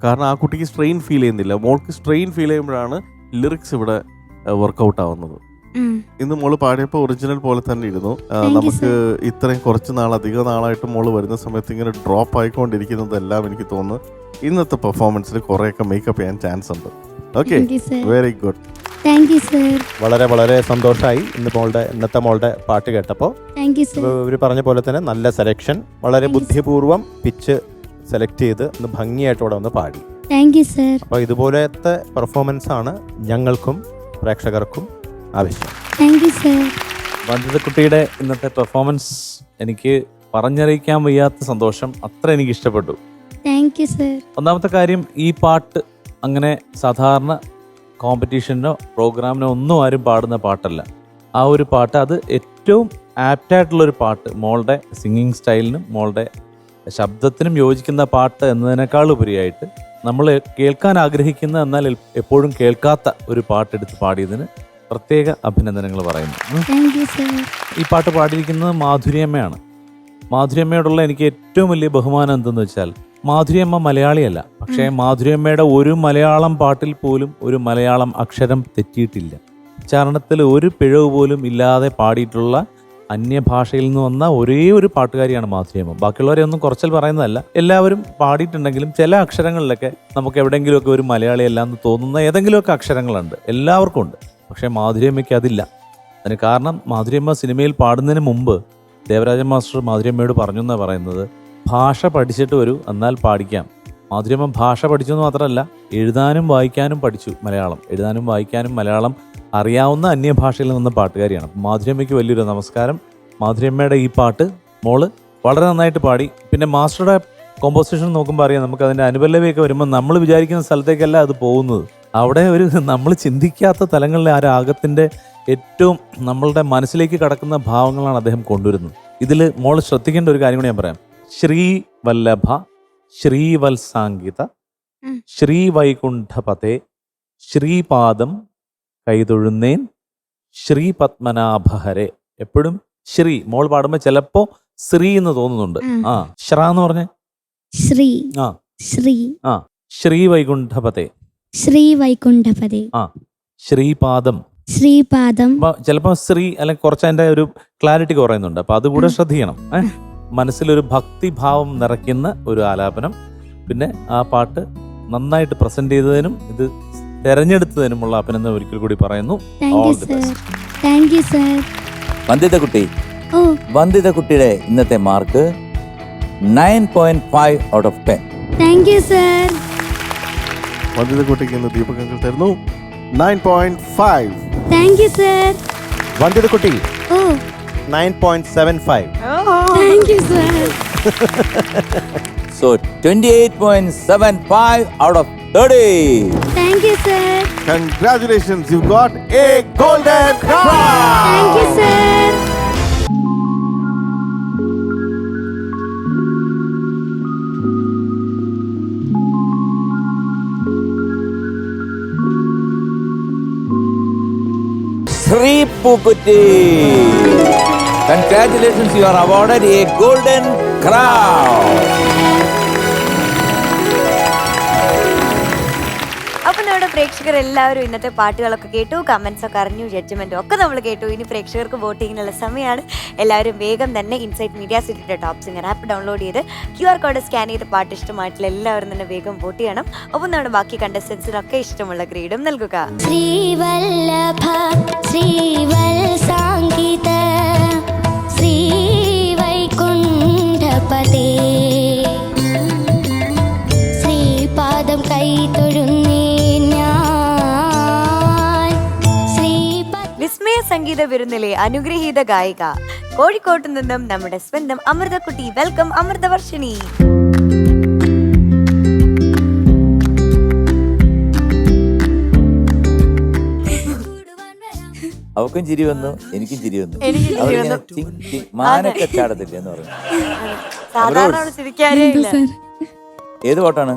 കാരണം ആ കുട്ടിക്ക് സ്ട്രെയിൻ ഫീൽ ചെയ്യുന്നില്ല. മോൾക്ക് സ്ട്രെയിൻ ഫീൽ ചെയ്യുമ്പോഴാണ് ലിറിക്സ് ഇവിടെ വർക്കൗട്ട് ആവുന്നത്. ഇന്ന് മോള് പാടിയപ്പോൾ ഒറിജിനൽ പോലെ തന്നെ ഇരുന്നു. നമുക്ക് ഇത്രയും കുറച്ച് അധിക നാളായിട്ട് മോള് വരുന്ന സമയത്ത് ഇങ്ങനെ ഡ്രോപ്പ് ആയിക്കൊണ്ടിരിക്കുന്നതെല്ലാം എനിക്ക് തോന്നുന്നു ഇന്നത്തെ പെർഫോമൻസിൽ കുറെയൊക്കെ മേക്കപ്പ് ചെയ്യാൻ ചാൻസ് ഉണ്ട്. Okay, very good. Thank you sir. വളരെ വളരെ സന്തോഷമായി ഇന്നത്തെ മോളുടെ പാട്ട് കേട്ടപ്പോൾ. Thank you sir. ഇവർ പറഞ്ഞ പോലെ തന്നെ നല്ല സെലക്ഷൻ, വളരെ ബുദ്ധിപൂർവ്വം പിച്ച് സെലക്ട് ചെയ്ത് ഒന്ന് ഭംഗിയായിട്ട് ഇവിടെ ഒന്ന് പാടി. Thank you sir. അപ്പോൾ ഇതുപോലത്തെ പെർഫോമൻസ് ആണ് ഞങ്ങൾക്കും പ്രേക്ഷകർക്കും ആവശ്യം. Thank you sir. വന്ദിതക്കുട്ടിയുടെ ഇന്നത്തെ പെർഫോമൻസ് എനിക്ക് പറഞ്ഞറിയിക്കാൻ വയ്യാത്ത സന്തോഷം. അത്ര എനിക്ക് ഇഷ്ടപ്പെട്ടു. Thank you sir. ഒന്നാമത്തെ കാര്യം, ഈ പാട്ട് അങ്ങനെ സാധാരണ കോമ്പറ്റീഷനോ പ്രോഗ്രാമിനോ ഒന്നും ആരും പാടുന്ന പാട്ടല്ല. ആ ഒരു പാട്ട് അത് ഏറ്റവും ആപ്റ്റായിട്ടുള്ളൊരു പാട്ട്, മോളുടെ സിംഗിങ് സ്റ്റൈലിനും മോളുടെ ശബ്ദത്തിനും യോജിക്കുന്ന പാട്ട് എന്നതിനേക്കാൾ ഉപരിയായിട്ട് നമ്മൾ കേൾക്കാൻ ആഗ്രഹിക്കുന്ന എന്നാൽ എപ്പോഴും കേൾക്കാത്ത ഒരു പാട്ടെടുത്ത് പാടിയതിന് പ്രത്യേക അഭിനന്ദനങ്ങൾ പറയുന്നു. ഈ പാട്ട് പാടിയിരിക്കുന്നത് മാധുരിയമ്മയാണ്. മാധുരിയമ്മയോടുള്ള എനിക്ക് ഏറ്റവും വലിയ ബഹുമാനം എന്തെന്ന് വെച്ചാൽ, മാധുരിയമ്മ മലയാളിയല്ല, പക്ഷേ മാധുരിയമ്മയുടെ ഒരു മലയാളം പാട്ടിൽ പോലും ഒരു മലയാളം അക്ഷരം തെറ്റിയിട്ടില്ല. ഉച്ചാരണത്തിൽ ഒരു പിഴവ് പോലും ഇല്ലാതെ പാടിയിട്ടുള്ള അന്യഭാഷയിൽ നിന്ന് വന്ന ഒരേ ഒരു പാട്ടുകാരിയാണ് മാധുരിയമ്മ. ബാക്കിയുള്ളവരെ ഒന്നും കുറച്ചിൽ പറയുന്നതല്ല, എല്ലാവരും പാടിയിട്ടുണ്ടെങ്കിലും ചില അക്ഷരങ്ങളിലൊക്കെ നമുക്ക് എവിടെയെങ്കിലുമൊക്കെ ഒരു മലയാളിയല്ല എന്ന് തോന്നുന്ന ഏതെങ്കിലുമൊക്കെ അക്ഷരങ്ങളുണ്ട്, എല്ലാവർക്കും ഉണ്ട്. പക്ഷേ മാധുരിയമ്മയ്ക്ക് അതില്ല. അതിന് കാരണം മാധുരിയമ്മ സിനിമയിൽ പാടുന്നതിന് മുമ്പ് ദേവരാജൻ മാസ്റ്റർ മാധുരിയമ്മയോട് പറഞ്ഞു എന്നാണ് പറയുന്നത്, ഭാഷ പഠിച്ചിട്ട് വരൂ, എന്നാൽ പാടിക്കാം. മാധുരിയമ്മ ഭാഷ പഠിച്ചെന്ന് മാത്രമല്ല, എഴുതാനും വായിക്കാനും പഠിച്ചു. മലയാളം എഴുതാനും വായിക്കാനും മലയാളം അറിയാവുന്ന അന്യഭാഷയിൽ നിന്ന പാട്ടുകാരിയാണ്. മാധുരിയമ്മയ്ക്ക് വലിയൊരു നമസ്കാരം. മാധുരിയമ്മയുടെ ഈ പാട്ട് മോള് വളരെ നന്നായിട്ട് പാടി. പിന്നെ മാസ്റ്ററുടെ കോമ്പോസിഷൻ നോക്കുമ്പോൾ അറിയാം, നമുക്ക് അതിൻ്റെ അനുപല്ലവിയൊക്കെ വരുമ്പോൾ നമ്മൾ വിചാരിക്കുന്ന സ്ഥലത്തേക്കല്ല അത് പോകുന്നത്. അവിടെ ഒരു നമ്മൾ ചിന്തിക്കാത്ത തലങ്ങളിലെ ആ രാഗത്തിൻ്റെ ഏറ്റവും നമ്മളുടെ മനസ്സിലേക്ക് കടക്കുന്ന ഭാവങ്ങളാണ് അദ്ദേഹം കൊണ്ടുവരുന്നത്. ഇതിൽ മോൾ ശ്രദ്ധിക്കേണ്ട ഒരു കാര്യം കൂടി ഞാൻ പറയാം. ശ്രീവല്ലഭ, ശ്രീവത്സാങ്കിത, ശ്രീവൈകുണ്ഠപതേ, ശ്രീപാദം കൈതൊഴുന്നേൻ, ശ്രീപത്മനാഭഹരെ. എപ്പോഴും ശ്രീ മോൾ പാടുമ്പോൾ ചിലപ്പോ ശ്രീ എന്ന് തോന്നുന്നുണ്ട്. ശ്ര എന്ന് പറഞ്ഞേ ശ്രീ. ശ്രീ. ശ്രീവൈകുണ്ഠപതേ, ശ്രീവൈകുണ്ഠപതേ. ശ്രീപാദം. ശ്രീപാദം. ചിലപ്പോ ശ്രീ അല്ലെങ്കിൽ കുറച്ച് അതിന്റെ ഒരു ക്ലാരിറ്റി കുറയുന്നുണ്ട്. അപ്പൊ അതുകൂടെ ശ്രദ്ധിക്കണം. മനസ്സിലൊരു ഭക്തിഭാവം നിറയ്ക്കുന്ന ഒരു ആലാപനം. പിന്നെ ആ പാട്ട് നന്നായിട്ട് പ്രസന്റ് ചെയ്തതിനും ഇത് തെരഞ്ഞെടുത്തതിനുമുള്ള അഭിനന്ദനം ഒരിക്കൽ കൂടി പറയുന്നു. വന്ദിതക്കുട്ടി, ഓ വന്ദിത കുട്ടിയുടെ ഇന്നത്തെ mark 9.5 out of 10. Thank you sir. Vandita കുട്ടിക്ക് ഇന്ന് ദീപക് അങ്കിൾ തരുന്നു 9.5. Thank you sir. വന്ധ്യത കുട്ടി ഓ 9.75. Thank you sir. So 28.75 out of 30. Thank you sir. Congratulations, you got a golden crown. Thank you sir. Sri Pukuti. Congratulations, you are awarded a golden crown. അപ്പൊ നമ്മുടെ പ്രേക്ഷകർ എല്ലാവരും ഇന്നത്തെ പാട്ടുകളൊക്കെ കേട്ടു, കമന്റ്സ് ഒക്കെ അറിഞ്ഞു, ജഡ്ജ്മെന്റും ഒക്കെ നമ്മൾ കേട്ടു. ഇനി പ്രേക്ഷകർക്ക് വോട്ടിങ്ങിനുള്ള സമയമാണ്. എല്ലാവരും വേഗം തന്നെ ഇൻസൈറ്റ് മീഡിയ സിറ്റിയുടെ ടോപ്പ് സിംഗർ ആപ്പ് ഡൗൺലോഡ് ചെയ്ത് QR കോഡ് സ്കാൻ ചെയ്ത് പാട്ട് ഇഷ്ടമായിട്ടുള്ള എല്ലാവരും തന്നെ വേഗം വോട്ട് ചെയ്യണം. ഒപ്പം നമ്മുടെ ബാക്കി കണ്ടസ്റ്റൻസിനൊക്കെ ഇഷ്ടമുള്ള ഗ്രേഡും നൽകുക. ശ്രീവല്ലഭ ശ്രീവത്സാംഗിത ശ്രീവൈകുണ്ഠപതേ ശ്രീപാദം കൈ തൊഴുന്നേ ഞാൻ വിസ്മയ സംഗീത വിരുന്നിലെ അനുഗ്രഹീത ഗായിക കോഴിക്കോട്ട് നിന്നും നമ്മുടെ സ്വന്തം അമൃതക്കുട്ടി. വെൽക്കം അമൃതവർഷിണി. അവക്കും ചിരി വന്നു, എനിക്കും ചിരി വന്നു. എനിക്കും ചിരി അവരിങ്ങനെ വന്നു. മാനൊക്കെ ചാടത്തില്ല എന്ന് പറഞ്ഞു. സാധാരണ അവള് ചിരിക്കാനേ ഇല്ല. ഏത് പാട്ടാണ്?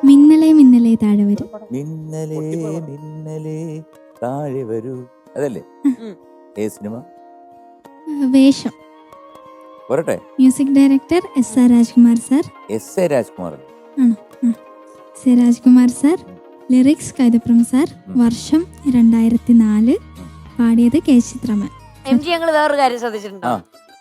മിന്നലേ മിന്നലേ താഴെ വരും. മിന്നലേ മിന്നലേ താഴെ വരൂ, അതല്ലേ? ഏ സിനിമ? വേഷം. പോരട്ടെ. Music director SR Rajkumar sir. SA Rajkumar. ആണോ? SR Rajkumar sir. Lyrics Kaithapram sir. വർഷം 2004. പാടിയത് കെ ചിത്രമൻ. MG ഞങ്ങൾ വേറൊരു കാര്യം ശ്രദ്ധിച്ചിട്ടുണ്ടോ?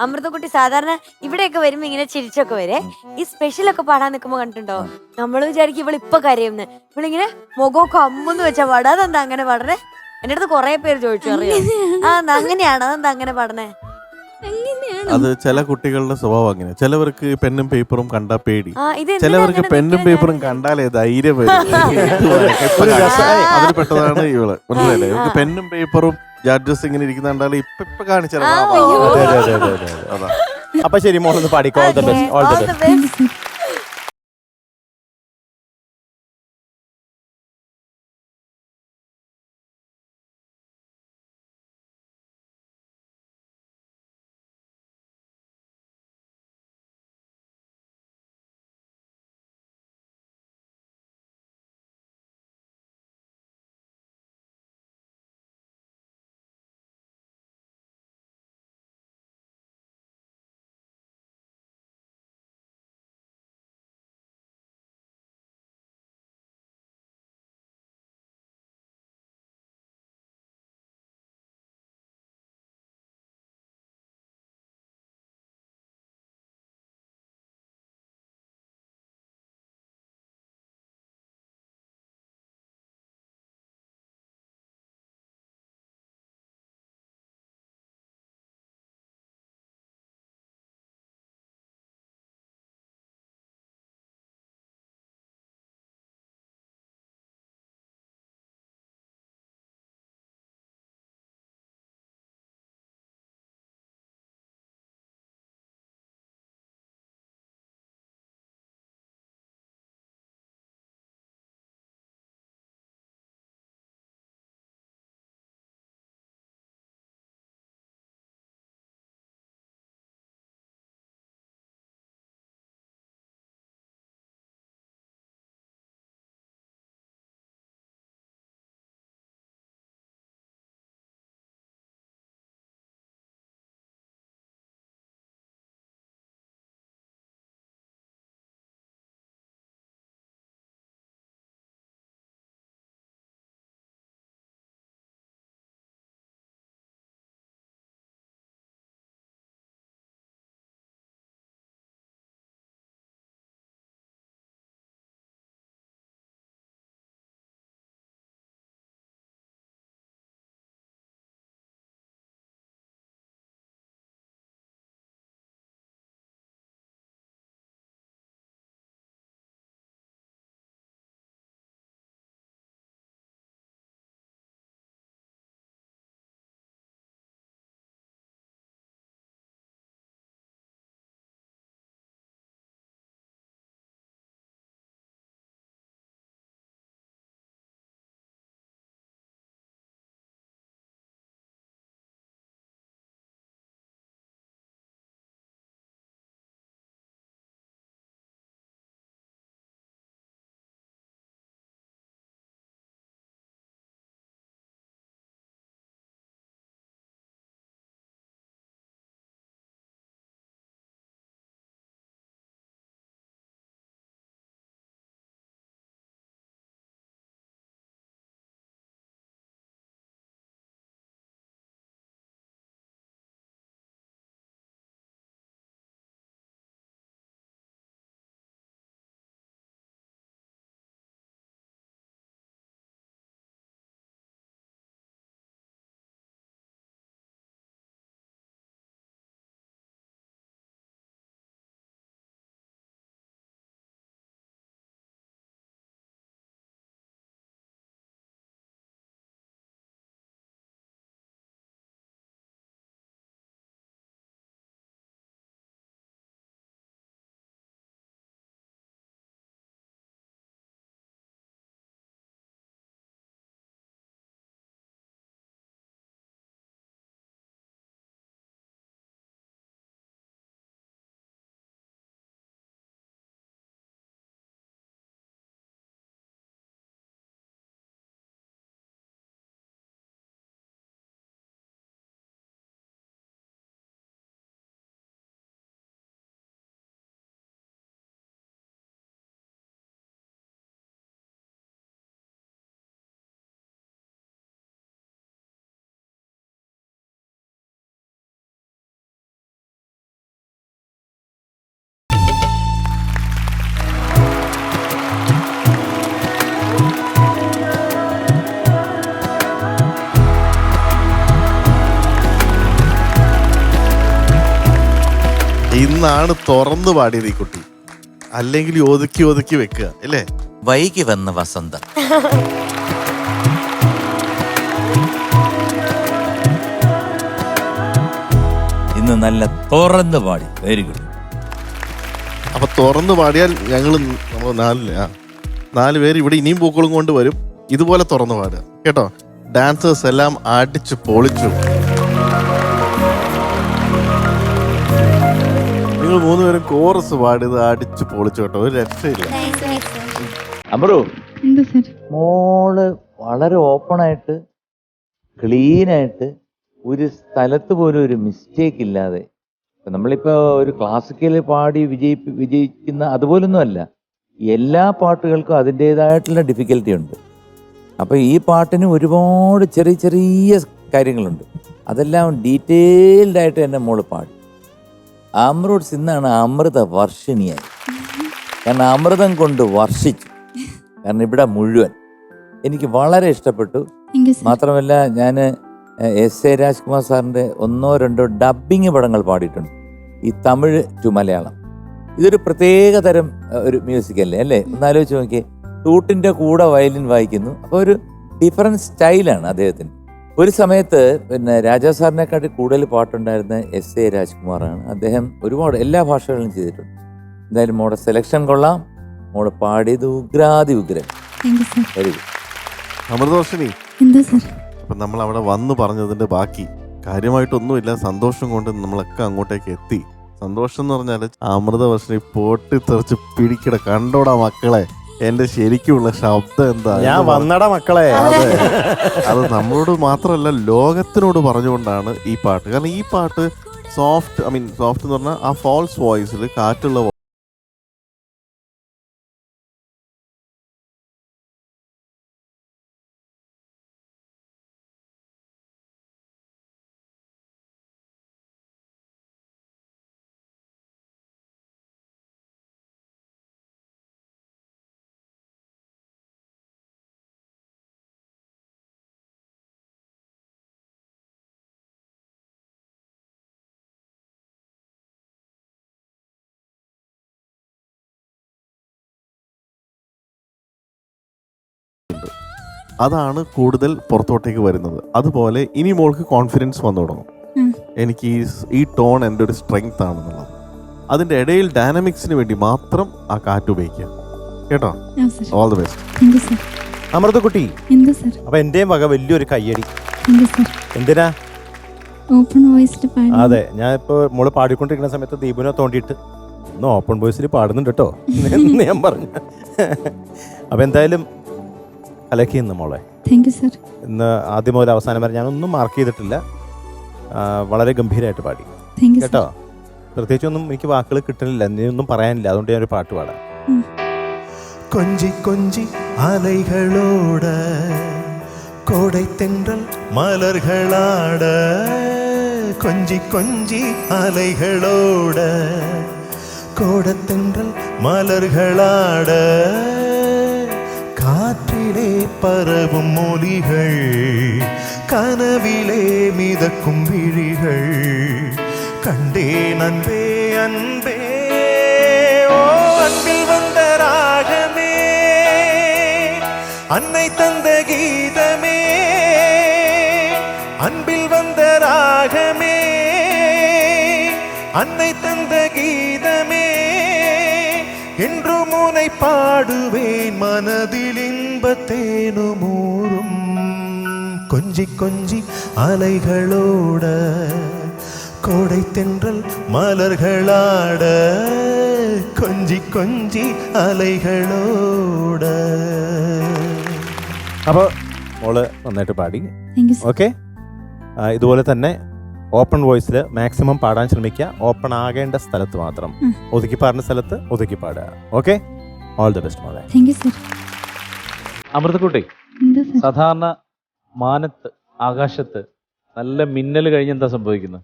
അമൃതക്കുട്ടി സാധാരണ ഇവിടെയൊക്കെ വരുമ്പോ ഇങ്ങനെ ചിരിച്ചൊക്കെ വരെ, ഈ സ്പെഷ്യൽ ഒക്കെ പാടാൻ നിൽക്കുമ്പോ കണ്ടിട്ടുണ്ടോ, നമ്മൾ വിചാരിക്കും ഇവള് ഇപ്പൊ കരയുന്ന്. ഇവളിങ്ങനെ മുഖമൊക്കെ അമ്മെന്ന് വെച്ചാ പാടാ. അതെന്താ അങ്ങനെ പാടണേ? എന്റെ അടുത്ത് കൊറേ പേര് ചോദിച്ചു അറിയാം. അങ്ങനെയാണ്, അതെന്താ അങ്ങനെ പാടണേ? അത് ചില കുട്ടികളുടെ സ്വഭാവം അങ്ങനെ. ചിലവർക്ക് പെന്നും പേപ്പറും കണ്ടാ പേടി, ഇത് ചിലവർക്ക് പെന്നും പേപ്പറും കണ്ടാലേ ധൈര്യം വരും. അതിൽ പെട്ടതാണ് ഇവള്. മനസ്സിലായില്ലേ? ഇവർക്ക് പെന്നും പേപ്പറും ജഡ്ജസ് ഇങ്ങനെ ഇരിക്കുന്ന കണ്ടാലേ ഇപ്പൊ കാണിച്ചാൽ അതാ. അപ്പൊ ശരി, മോളൊന്ന് പാടിക്കോ. All the best. All the best. ഇന്നാണ് തുറന്നു പാടിയത് ഈ കുട്ടി, അല്ലെങ്കിൽ ഒതുക്കി ഒതുക്കി വെക്കുക അല്ലേ? വൈകി വന്ന വസന്തം. ഇന്ന് നല്ല തുറന്നു പാടി. Very good. അപ്പൊ തുറന്നു പാടിയാൽ ഞങ്ങൾ നമ്മൾ നാല് പേര് ഇവിടെ ഇനിയും പൂക്കളും കൊണ്ട് വരും. ഇതുപോലെ തുറന്നു പാടുക കേട്ടോ. ഡാൻസേഴ്സ് എല്ലാം അടിച്ചു പൊളിച്ചു. നിങ്ങൾ മൂന്നുപേരും കോറസ് പാടിയത് അടിച്ചു പൊളിച്ചു കേട്ടോ, ഒരു രക്ഷയില്ല. അമറു, എന്താ സർ? മോള് വളരെ ഓപ്പണായിട്ട് ക്ലീനായിട്ട് ഒരു സ്ഥലത്ത് പോലും ഒരു മിസ്റ്റേക്ക് ഇല്ലാതെ, നമ്മളിപ്പോൾ ഒരു ക്ലാസിക്കൽ പാടി വിജയിക്കുന്ന അതുപോലൊന്നും അല്ല, എല്ലാ പാട്ടുകൾക്കും അതിൻ്റേതായിട്ടുള്ള ഡിഫിക്കൽറ്റി ഉണ്ട്. അപ്പോൾ ഈ പാട്ടിന് ഒരുപാട് ചെറിയ ചെറിയ കാര്യങ്ങളുണ്ട്, അതെല്ലാം ഡീറ്റെയിൽഡായിട്ട് തന്നെ മോള് പാടി. അമൃത് ഇന്നാണ് അമൃത വർഷിണിയായി. കാരണം അമൃതം കൊണ്ട് വർഷിച്ചു. കാരണം ഇവിടെ മുഴുവൻ എനിക്ക് വളരെ ഇഷ്ടപ്പെട്ടു. മാത്രമല്ല ഞാൻ എസ്.എ. രാജ്കുമാർ സാറിൻ്റെ 1-2 ഡബ്ബിങ് പടങ്ങൾ പാടിയിട്ടുണ്ട്, ഈ തമിഴ് ടു മലയാളം. ഇതൊരു പ്രത്യേക തരം ഒരു മ്യൂസിക് അല്ലേ? ഒന്നാലോചിച്ച് നോക്കിയേ, ഫ്ലൂട്ടിൻ്റെ കൂടെ വയലിൻ വായിക്കുന്നു. അപ്പോൾ ഒരു ഡിഫറൻറ്റ് സ്റ്റൈലാണ് അദ്ദേഹത്തിന്. ഒരു സമയത്ത് പിന്നെ രാജാ സാറിനെക്കാട്ടി കൂടുതൽ പാട്ടുണ്ടായിരുന്ന എസ്.എ. രാജ്കുമാറാണ്. അദ്ദേഹം ഒരുപാട് എല്ലാ ഭാഷകളിലും ചെയ്തിട്ടുണ്ട്. എന്തായാലും മോടെ സെലക്ഷൻ കൊള്ളാം, മോള് പാടിയത് ഉഗ്രാതി ഉഗ്രൻ. Very good. അമൃതവർഷിണി, എന്താ സർ? അപ്പൊ നമ്മൾ അവിടെ വന്ന് പറഞ്ഞതിന്റെ ബാക്കി കാര്യമായിട്ടൊന്നുമില്ല. സന്തോഷം കൊണ്ട് നമ്മളൊക്കെ അങ്ങോട്ടേക്ക് എത്തി. സന്തോഷം എന്ന് പറഞ്ഞാൽ അമൃതവർഷിണി പൊട്ടിത്തെറിച്ച് പിടിക്കട കണ്ടോടാ മക്കളെ, എന്റെ ശരിക്കുള്ള ശബ്ദം എന്താ? ഞാൻ വന്നടാ മക്കളെ. അത് നമ്മളോട് മാത്രമല്ല ലോകത്തിനോട് പറഞ്ഞുകൊണ്ടാണ് ഈ പാട്ട്. കാരണം ഈ പാട്ട് സോഫ്റ്റ് എന്ന് പറഞ്ഞാൽ ആ ഫാൾസ് വോയിസിൽ കാറ്റുള്ള അതാണ് കൂടുതൽ പുറത്തോട്ടേക്ക് വരുന്നത്. അതുപോലെ ഇനി മോൾക്ക് കോൺഫിഡൻസ് വന്നു തുടങ്ങും. എനിക്ക് ഈ ടോൺ എൻ്റെ ഒരു സ്ട്രെങ്ത് ആണെന്നുള്ളത്. അതിൻ്റെ ഇടയിൽ ഡൈനാമിക്സിന് വേണ്ടി മാത്രം ആ കാറ്റ് ഉപയോഗിക്കുക കേട്ടോ. All the best. അമൃതക്കുട്ടി, എന്താ സർ? അപ്പൊ എന്റെയും വക വലിയൊരു കയ്യടി. എന്താ സർ? എന്തിനാ? ഓപ്പൺ വോയിസിൽ പാടി. അതെ, ഞാൻ ഇപ്പൊ മോള് പാടിക്കൊണ്ടിരിക്കുന്ന സമയത്ത് ദീപുനെ തോണ്ടിയിട്ട് ഇന്ന് ഓപ്പൺ വോയിസിൽ പാടുന്നുണ്ട് കേട്ടോ എന്ന് ഞാൻ പറഞ്ഞു. അപ്പൊ എന്തായാലും കലക്കിന്ന് മോളെ. Thank you sir. ഇന്ന് ആദ്യം മുതൽ അവസാനം വരെ ഞാനൊന്നും മാർക്ക് ചെയ്തിട്ടില്ല. വളരെ ഗംഭീരമായിട്ട് പാടി താങ്ക് യു കേട്ടോ. പ്രത്യേകിച്ചൊന്നും എനിക്ക് വാക്കുകൾ കിട്ടുന്നില്ല, എന്തൊന്നും പറയാനില്ല, അതുകൊണ്ട് ഞാനൊരു പാട്ട് പാടാം. கொஞ்சி கொஞ்சி அலைகளோட கோடை தென்றல் மலர்களாட, கொஞ்சி கொஞ்சி அலைகளோட கோடை தென்றல் மலர்களாட, காற்றிலே பரவும் மொழிகள், கனவிலே மிதக்கும் விழிகள், கண்டேன் அன்பே அன்பே, ஓ அன்பில் வந்த ராகமே, அன்னை தந்த கீதமே, அன்பில் வந்த ராகமே, அன்னை தந்த கீதமே, என்றும் உனை பாடுவேன் மனதில் இன்பத்தேனுமூறும், கொஞ்சி கொஞ்சி அலைகளோட கோடை தென்றல் மலர்களாட, கொஞ்சி கொஞ்சി അലൈകളോട്. അപ്പോൾ മോള് നന്നായിട്ട് പാടി. Thank you sir. ഓക്കെ, ഇതുപോലെ തന്നെ ഓപ്പൺ വോയിസിൽ മാക്സിമം പാടാൻ ശ്രമിക്കുക. ഓപ്പൺ ആകേണ്ട സ്ഥലത്ത് മാത്രം, ഒതുക്കി പാടുന്ന സ്ഥലത്ത് ഒതുക്കി പാടുക. ഓക്കെ, ഓൾ ദി ബെസ്റ്റ് മോളെ. Thank you sir. അമൃതക്കുട്ടി, എന്താ സർ? സാധാരണ മാനത്ത് ആകാശത്ത് നല്ല മിന്നൽ കഴിഞ്ഞ് എന്താ സംഭവിക്കുന്നത്?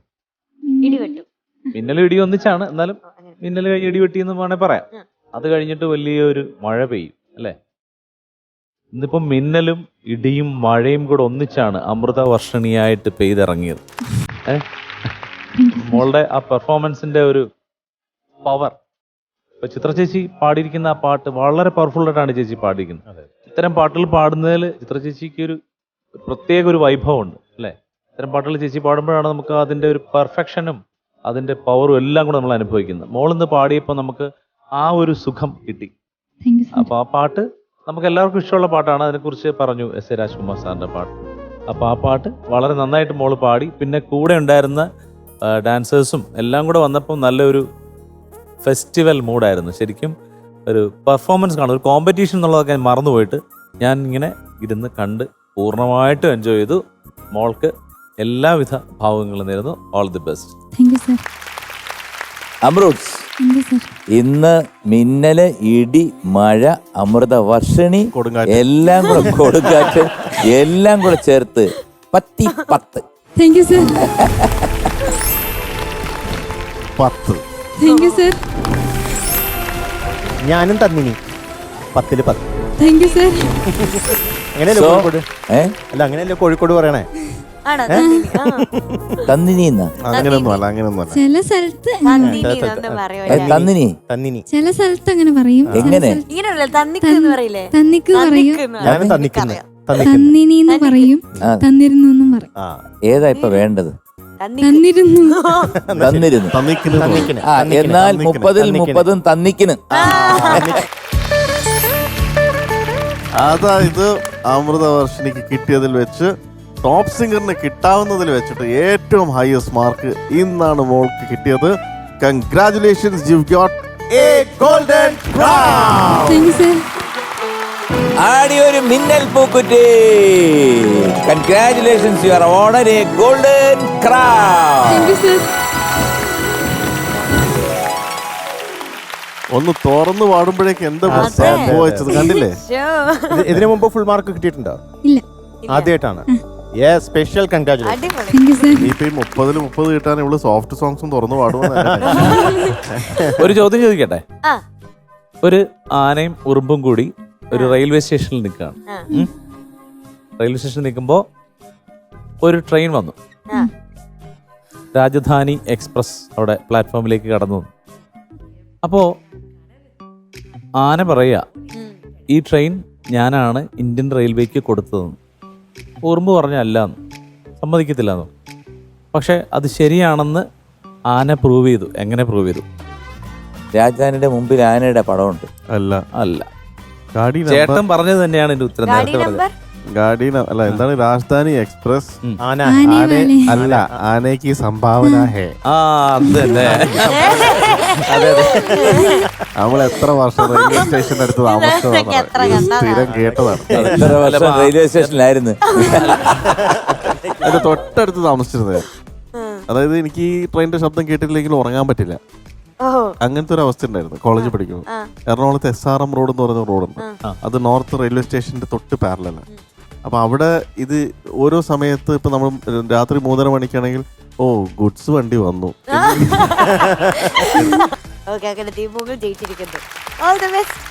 ഇടിവെട്ടും. മിന്നലും ഇടി ഒന്നിച്ചാണ്, എന്നാലും മിന്നൽ കഴിഞ്ഞ് ഇടിവെട്ടി എന്ന് വേണേൽ പറയാം. അത് കഴിഞ്ഞിട്ട് വലിയൊരു മഴ പെയ്യും അല്ലേ? ഇന്നിപ്പം മിന്നലും ഇടിയും മഴയും കൂടെ ഒന്നിച്ചാണ് അമൃത വർഷണിയായിട്ട് പെയ്തിറങ്ങിയത്. മോളുടെ ആ പെർഫോമൻസിന്റെ ഒരു പവർ. ഇപ്പൊ ചിത്ര ചേച്ചി പാടിയിരിക്കുന്ന ആ പാട്ട് വളരെ പവർഫുൾ ആയിട്ടാണ് ചേച്ചി പാടിയിരിക്കുന്നത്. ഇത്തരം പാട്ടുകൾ പാടുന്നതിൽ ചിത്ര ചേച്ചിക്ക് ഒരു പ്രത്യേക ഒരു വൈഭവമുണ്ട് അല്ലേ? ഇത്തരം പാട്ടുകൾ ചേച്ചി പാടുമ്പോഴാണ് നമുക്ക് അതിന്റെ ഒരു പെർഫെക്ഷനും അതിന്റെ പവറും എല്ലാം കൂടെ നമ്മൾ അനുഭവിക്കുന്നത്. മോളിന്ന് പാടിയപ്പോൾ നമുക്ക് ആ ഒരു സുഖം കിട്ടി. Thank you sir. അപ്പൊ ആ പാട്ട് നമുക്ക് എല്ലാവർക്കും ഇഷ്ടമുള്ള പാട്ടാണ്. അതിനെക്കുറിച്ച് പറഞ്ഞു എസ് എ രാജ്കുമാർ സാറിന്റെ പാട്ട്. അപ്പൊ ആ പാട്ട് വളരെ നന്നായിട്ട് മോള് പാടി. പിന്നെ കൂടെ ഉണ്ടായിരുന്ന ഡാൻസേഴ്സും എല്ലാം കൂടെ വന്നപ്പോൾ നല്ലൊരു ഫെസ്റ്റിവൽ മൂഡായിരുന്നു. ശരിക്കും ഒരു പെർഫോമൻസ് കാണും, ഒരു കോമ്പറ്റീഷൻ എന്നുള്ളതൊക്കെ ഞാൻ മറന്നുപോയിട്ട് ഞാൻ ഇങ്ങനെ ഇരുന്ന് കണ്ട് പൂർണ്ണമായിട്ടും എൻജോയ് ചെയ്തു. മോൾക്ക് എല്ലാവിധ ഭാവങ്ങളും നേരുന്നു. All the best. Thank you sir. അമൃത്സ്, താങ്ക് യു സർ. ഇന്ന് മിന്നല്, ഇടി, മഴ, അമൃത വർഷിണി, കൊടുങ്കാറ്റ്. എല്ലാം കൂടെ കൊടുങ്കാറ്റ് എല്ലാം കൂടെ ചേർത്ത് 10. Thank you sir. 10. Thank you sir. ഞാനും തന്നിനി 10-ൽ 10. Thank you sir. അങ്ങനെയല്ലേ So, കോഴിക്കോട്? ഏ അല്ല അങ്ങനെയല്ലേ കോഴിക്കോട് പറയണേ? ആണോ? തന്നിനി എന്നാ? അങ്ങനെയൊന്നുമല്ല. ചില സ്ഥലത്ത് തന്നിനി തന്നിനി. ചില സ്ഥലത്ത് അങ്ങനെ പറയും. ചില എങ്ങനെ? സ്ഥലത്ത് ഇങ്ങനെയല്ലേ തന്നിക്ക് എന്ന് പറയില്ലേ? തന്നിക്ക് പറയും, ഞാനും തന്നിക്കുന്നു. തന്നിനി എന്ന് പറയും, ആ. തന്നിരുന്നു എന്നും പറയും. ആ ഏതാ ഇപ്പൊ വേണ്ടത്? തന്നിരുന്നു. തന്നിരുന്നു. തന്നിക്കിന് തന്നിക്കിന്. ആ, എന്നാൽ തന്നിക്കിന്. 30-ൽ 30 തന്നിക്കിന്. അതായത് അമൃതവർഷിനിക്ക് കിട്ടിയതിൽ വെച്ച് ടോപ്പ് സിംഗറിന് കിട്ടാവുന്നതിൽ വെച്ചിട്ട് ഏറ്റവും ഹയസ്റ്റ് മാർക്ക് ഇന്നാണ് മോൾക്ക് കിട്ടിയത്. Congratulations, you got a golden crown. Thank you sir. ആടി ഒരു മിന്നൽ പൂക്കുറ്റി. Congratulations, you are owner a golden crown. Thank you sir. ഒന്ന് തുറന്നു പാടുമ്പോഴേക്ക് എന്താ സംഭവിച്ചത് കണ്ടില്ലേ? ഇതിനു മുമ്പ് ഫുൾ മാർക്ക് കിട്ടിയിട്ടുണ്ടോ? ഇല്ല. ആദ്യമായിട്ടാണ്. Special congratulation. അടിപൊളി. Thank you sir. ഇപ്പൊ ഈ 30-ൽ 30 കിട്ടാൻ ഇവള് സോഫ്റ്റ് സോങ്സും തുറന്നു പാടുമെന്ന് ഒരു ചോദ്യം ചോദിക്കട്ടെ? ആ. ഒരു ആനയും ഉറുമ്പും കൂടി ഒരു റെയിൽവേ സ്റ്റേഷനിൽ നിൽക്കുകയാണ്. ആ. റെയിൽവേ സ്റ്റേഷനിൽ നിൽക്കുമ്പോൾ ഒരു ട്രെയിൻ വന്നു. ആ. രാജധാനി എക്സ്പ്രസ് അവിടെ പ്ലാറ്റ്ഫോമിലേക്ക് കടന്നു വന്നു. അപ്പോൾ ആന പറയുക, ഈ ട്രെയിൻ ഞാനാണ് ഇന്ത്യൻ റെയിൽവേക്ക് കൊടുത്തതെന്ന്. ഉറുമ്പ് പറഞ്ഞ അല്ലാന്ന്, സമ്മതിക്കത്തില്ല എന്ന്. പക്ഷെ അത് ശരിയാണെന്ന് ആന പ്രൂവ് ചെയ്തു. എങ്ങനെ പ്രൂവ് ചെയ്തു? രാജധാനിയുടെ മുമ്പിൽ ആനയുടെ പടമുണ്ട്. അല്ല അല്ല, ഗാഡി ചേട്ടൻ പറഞ്ഞത് തന്നെയാണ് എന്റെ ഉത്തരം. ഗാഡി നേരത്തെ പറഞ്ഞത് നമ്പർ ഗാഡി അല്ല, എന്താണ് രാജധാനി എക്സ്പ്രസ്? ആന. ആനയെ വാലേ. അല്ല, ആനയ്ക്ക് സംഭാവന ഹേ. ആ, അത് തന്നെ. നമ്മൾ എത്ര വർഷം റെയിൽവേ സ്റ്റേഷന്റെ അടുത്ത് താമസിച്ചതാണ്, സ്ഥിരം കേട്ടതാണ്. എത്ര വർഷം റെയിൽവേ സ്റ്റേഷനിലായിരുന്നു? അത് തൊട്ടടുത്ത് താമസിച്ചിരുന്നത്. അതായത് എനിക്ക് ഈ ട്രെയിനിന്റെ ശബ്ദം കേട്ടില്ലെങ്കിൽ ഉറങ്ങാൻ പറ്റില്ല. അങ്ങനത്തെ ഒരു അവസ്ഥ ഉണ്ടായിരുന്നു കോളേജിൽ പഠിക്കുമ്പോൾ. എറണാകുളത്ത് SRM റോഡ് എന്ന് പറയുന്ന റോഡുണ്ട്. അത് നോർത്ത് റെയിൽവേ സ്റ്റേഷന്റെ തൊട്ട് പാരലല്ല. അപ്പൊ അവിടെ ഇത് ഓരോ സമയത്ത് ഇപ്പൊ നമ്മൾ രാത്രി 3:30 മണിക്കാണെങ്കിൽ ഗുഡ്സ് വണ്ടി വന്നു. ഓക്കെ, അങ്ങനെ ദീപങ്ങൾ ജയിച്ചിരിക്കുന്നു. All the best.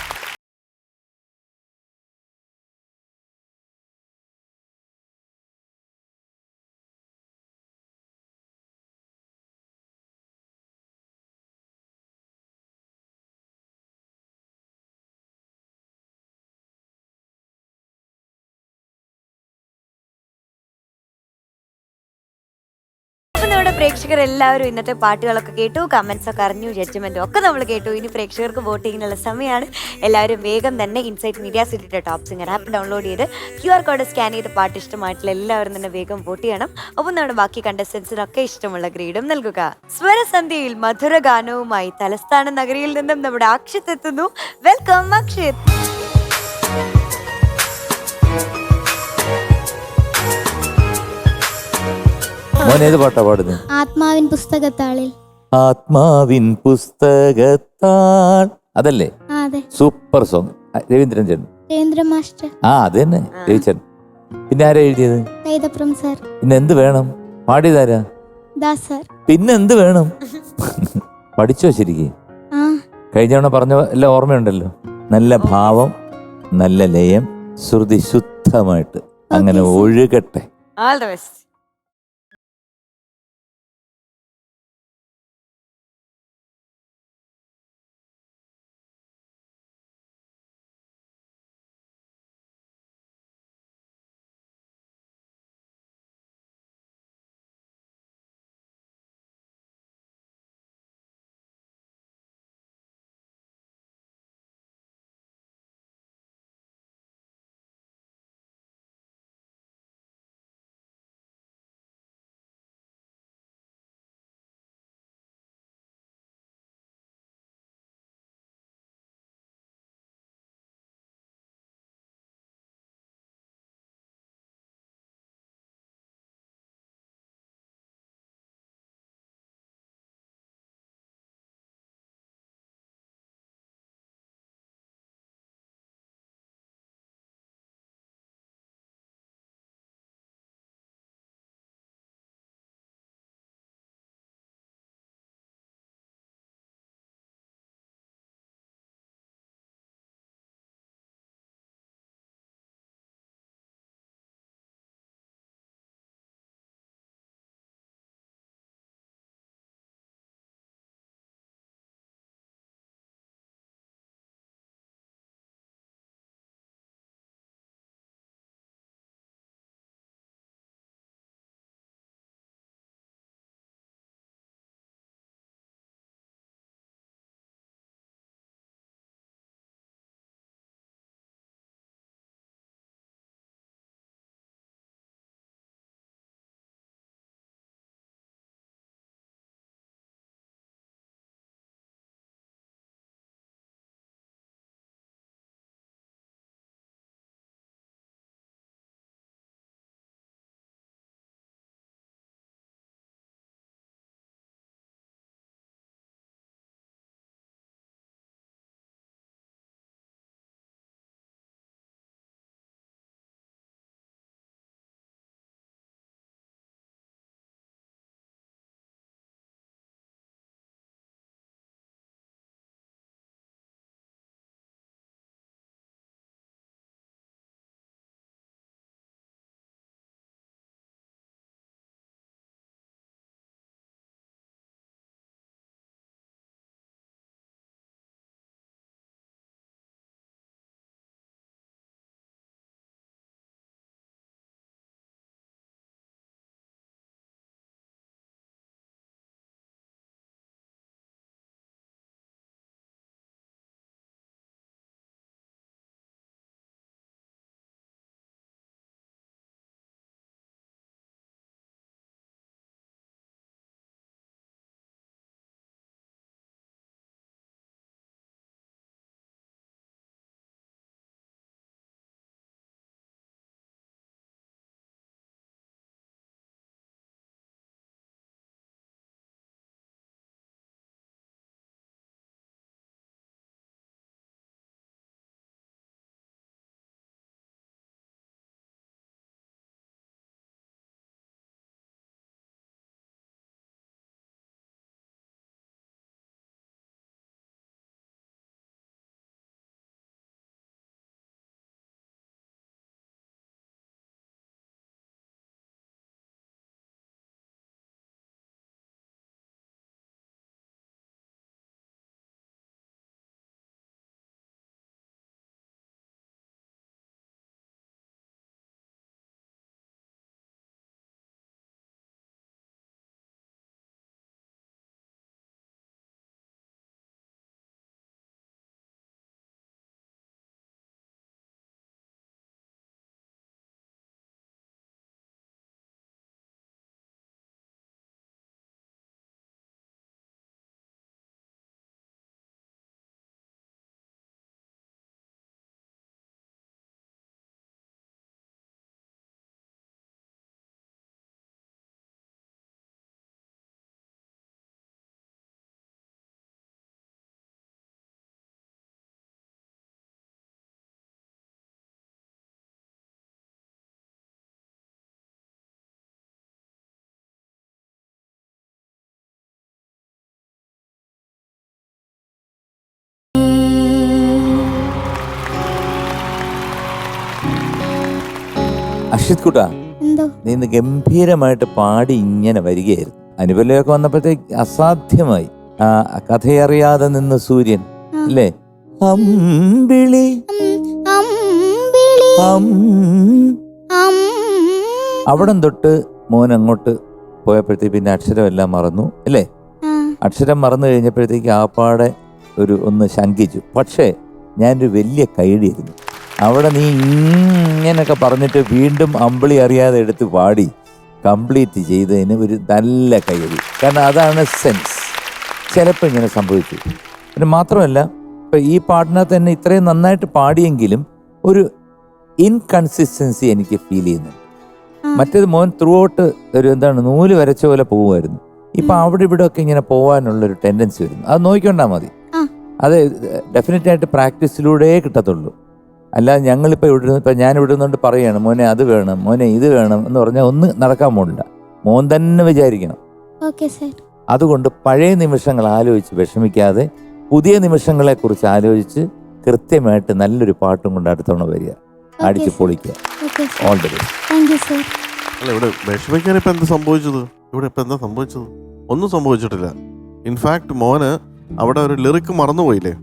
നമ്മുടെ പ്രേക്ഷകർ എല്ലാവരും ഇന്നത്തെ പാട്ടുകളൊക്കെ കേട്ടു, കമന്റ്സ് ഒക്കെ അറിഞ്ഞു, ജഡ്ജ്മെന്റും ഒക്കെ നമ്മൾ കേട്ടു. ഇനി പ്രേക്ഷകർക്ക് വോട്ടിങ്ങിനുള്ള സമയമാണ്. എല്ലാവരും വേഗം തന്നെ ഇൻസൈറ്റ് മീഡിയ സിറ്റിയുടെ ടോപ്പ് സിംഗർ ആപ്പ് ഡൗൺലോഡ് ചെയ്ത് QR കോഡ് സ്കാൻ ചെയ്ത് പാട്ട് ഇഷ്ടമായിട്ടുള്ള എല്ലാവരും തന്നെ വേഗം വോട്ട് ചെയ്യണം. ഒപ്പം നമ്മുടെ ബാക്കി കണ്ടസ്റ്റൻസിനൊക്കെ ഇഷ്ടമുള്ള ഗ്രീഡും നൽകുക. സ്വരസന്ധ്യയിൽ മധുര ഗാനവുമായി തലസ്ഥാന നഗരിയിൽ നിന്നും നമ്മുടെ അക്ഷിത് എത്തുന്നു. വെൽക്കം അക്ഷിത്. മോനേത് പാട്ടാ പാടുന്നത്? ആത്മാവിൻ പുസ്തകത്താളിൽ. ആത്മാവിൻ പുസ്തകത്താൾ, അതല്ലേ? അതെ. Super song. രവീന്ദ്രൻ ചേട്ടൻ. രവീന്ദ്ര മാസ്റ്റർ. ആ, അത് തന്നെ രവിചേട്ടൻ. പിന്നെ ആരാ എഴുതിയത്? കൈതപ്രം സാർ. പിന്നെ എന്ത് വേണം? പാടിയതാരാ? ദാസ് സാർ. പിന്നെ എന്ത് വേണം? പഠിച്ചോ ശരിക്കും? ആ. കഴിഞ്ഞ തവണ പറഞ്ഞ എല്ലാം ഓർമ്മയുണ്ടല്ലോ. നല്ല ഭാവം, നല്ല ലയം, ശ്രുതി ശുദ്ധമായിട്ട് അങ്ങനെ ഒഴുകട്ടെ. All the best. അക്ഷിത് കുട്ട, എന്തോ നീ ഇന്ന് ഗംഭീരമായിട്ട് പാടി ഇങ്ങനെ വരികയായിരുന്നു. അനുപല്ലയൊക്കെ വന്നപ്പോഴത്തേക്ക് അസാധ്യമായി. ആ കഥയറിയാതെ നിന്ന് സൂര്യൻ അല്ലേ? അമ്പിളി അമ്പിളി അവിടം തൊട്ട് മോൻ അങ്ങോട്ട് പോയപ്പോഴത്തേക്ക് പിന്നെ അക്ഷരമെല്ലാം മറന്നു അല്ലേ? അക്ഷരം മറന്നു കഴിഞ്ഞപ്പോഴത്തേക്ക് ആപ്പാടെ ഒന്ന് ശങ്കിച്ചു. പക്ഷേ ഞാനൊരു വലിയ കൈഡിയായിരുന്നു. അവിടെ നീ ഇങ്ങനെയൊക്കെ പറഞ്ഞിട്ട് വീണ്ടും അമ്പിളി അറിയാതെ എടുത്ത് പാടി കംപ്ലീറ്റ് ചെയ്തതിന് ഒരു നല്ല കൈയടി. കാരണം അതാണ് സെൻസ്. ചിലപ്പോൾ ഇങ്ങനെ സംഭവിച്ചു. പിന്നെ മാത്രമല്ല, ഇപ്പം ഈ പാട്ടിനകത്ത് തന്നെ ഇത്രയും നന്നായിട്ട് പാടിയെങ്കിലും ഒരു ഇൻകൺസിസ്റ്റൻസി എനിക്ക് ഫീൽ ചെയ്യുന്നുണ്ട്. മറ്റേത് മോൻ ത്രൂ ഔട്ട് നൂല് വരച്ച പോലെ പോകുമായിരുന്നു. ഇപ്പം അവിടെ ഇവിടെ ഒക്കെ ഇങ്ങനെ പോകാനുള്ളൊരു ടെൻഡൻസി വരുന്നു. അത് നോക്കിക്കൊണ്ടാൽ മതി. അത് ഡെഫിനറ്റായിട്ട് പ്രാക്ടീസിലൂടെ കിട്ടത്തുള്ളൂ. അല്ലാതെ ഞങ്ങളിപ്പോൾ ഞാൻ ഇവിടെ നിന്നുകൊണ്ട് പറയുകയാണ് മോനെ അത് വേണം, മോനെ ഇത് വേണം എന്ന് പറഞ്ഞാൽ ഒന്ന് നടക്കാൻ പോകില്ല. മോൻ തന്നെ വിചാരിക്കണം. അതുകൊണ്ട് പഴയ നിമിഷങ്ങൾ ആലോചിച്ച് വിഷമിക്കാതെ പുതിയ നിമിഷങ്ങളെക്കുറിച്ച് ആലോചിച്ച് കൃത്യമായിട്ട് നല്ലൊരു പാട്ടും കൊണ്ട് അടുത്തവണ വരിക, അടിച്ച് പൊളിക്കുക. All the best. അല്ല, ഇവിടെ വിഷമിക്കാൻ ഇപ്പം എന്താ സംഭവിച്ചത്? ഒന്നും സംഭവിച്ചിട്ടില്ല. ഇൻഫാക്ട് മോന് അവിടെ ഒരു ലിറിക്ക് മറന്നുപോയില്ലേ?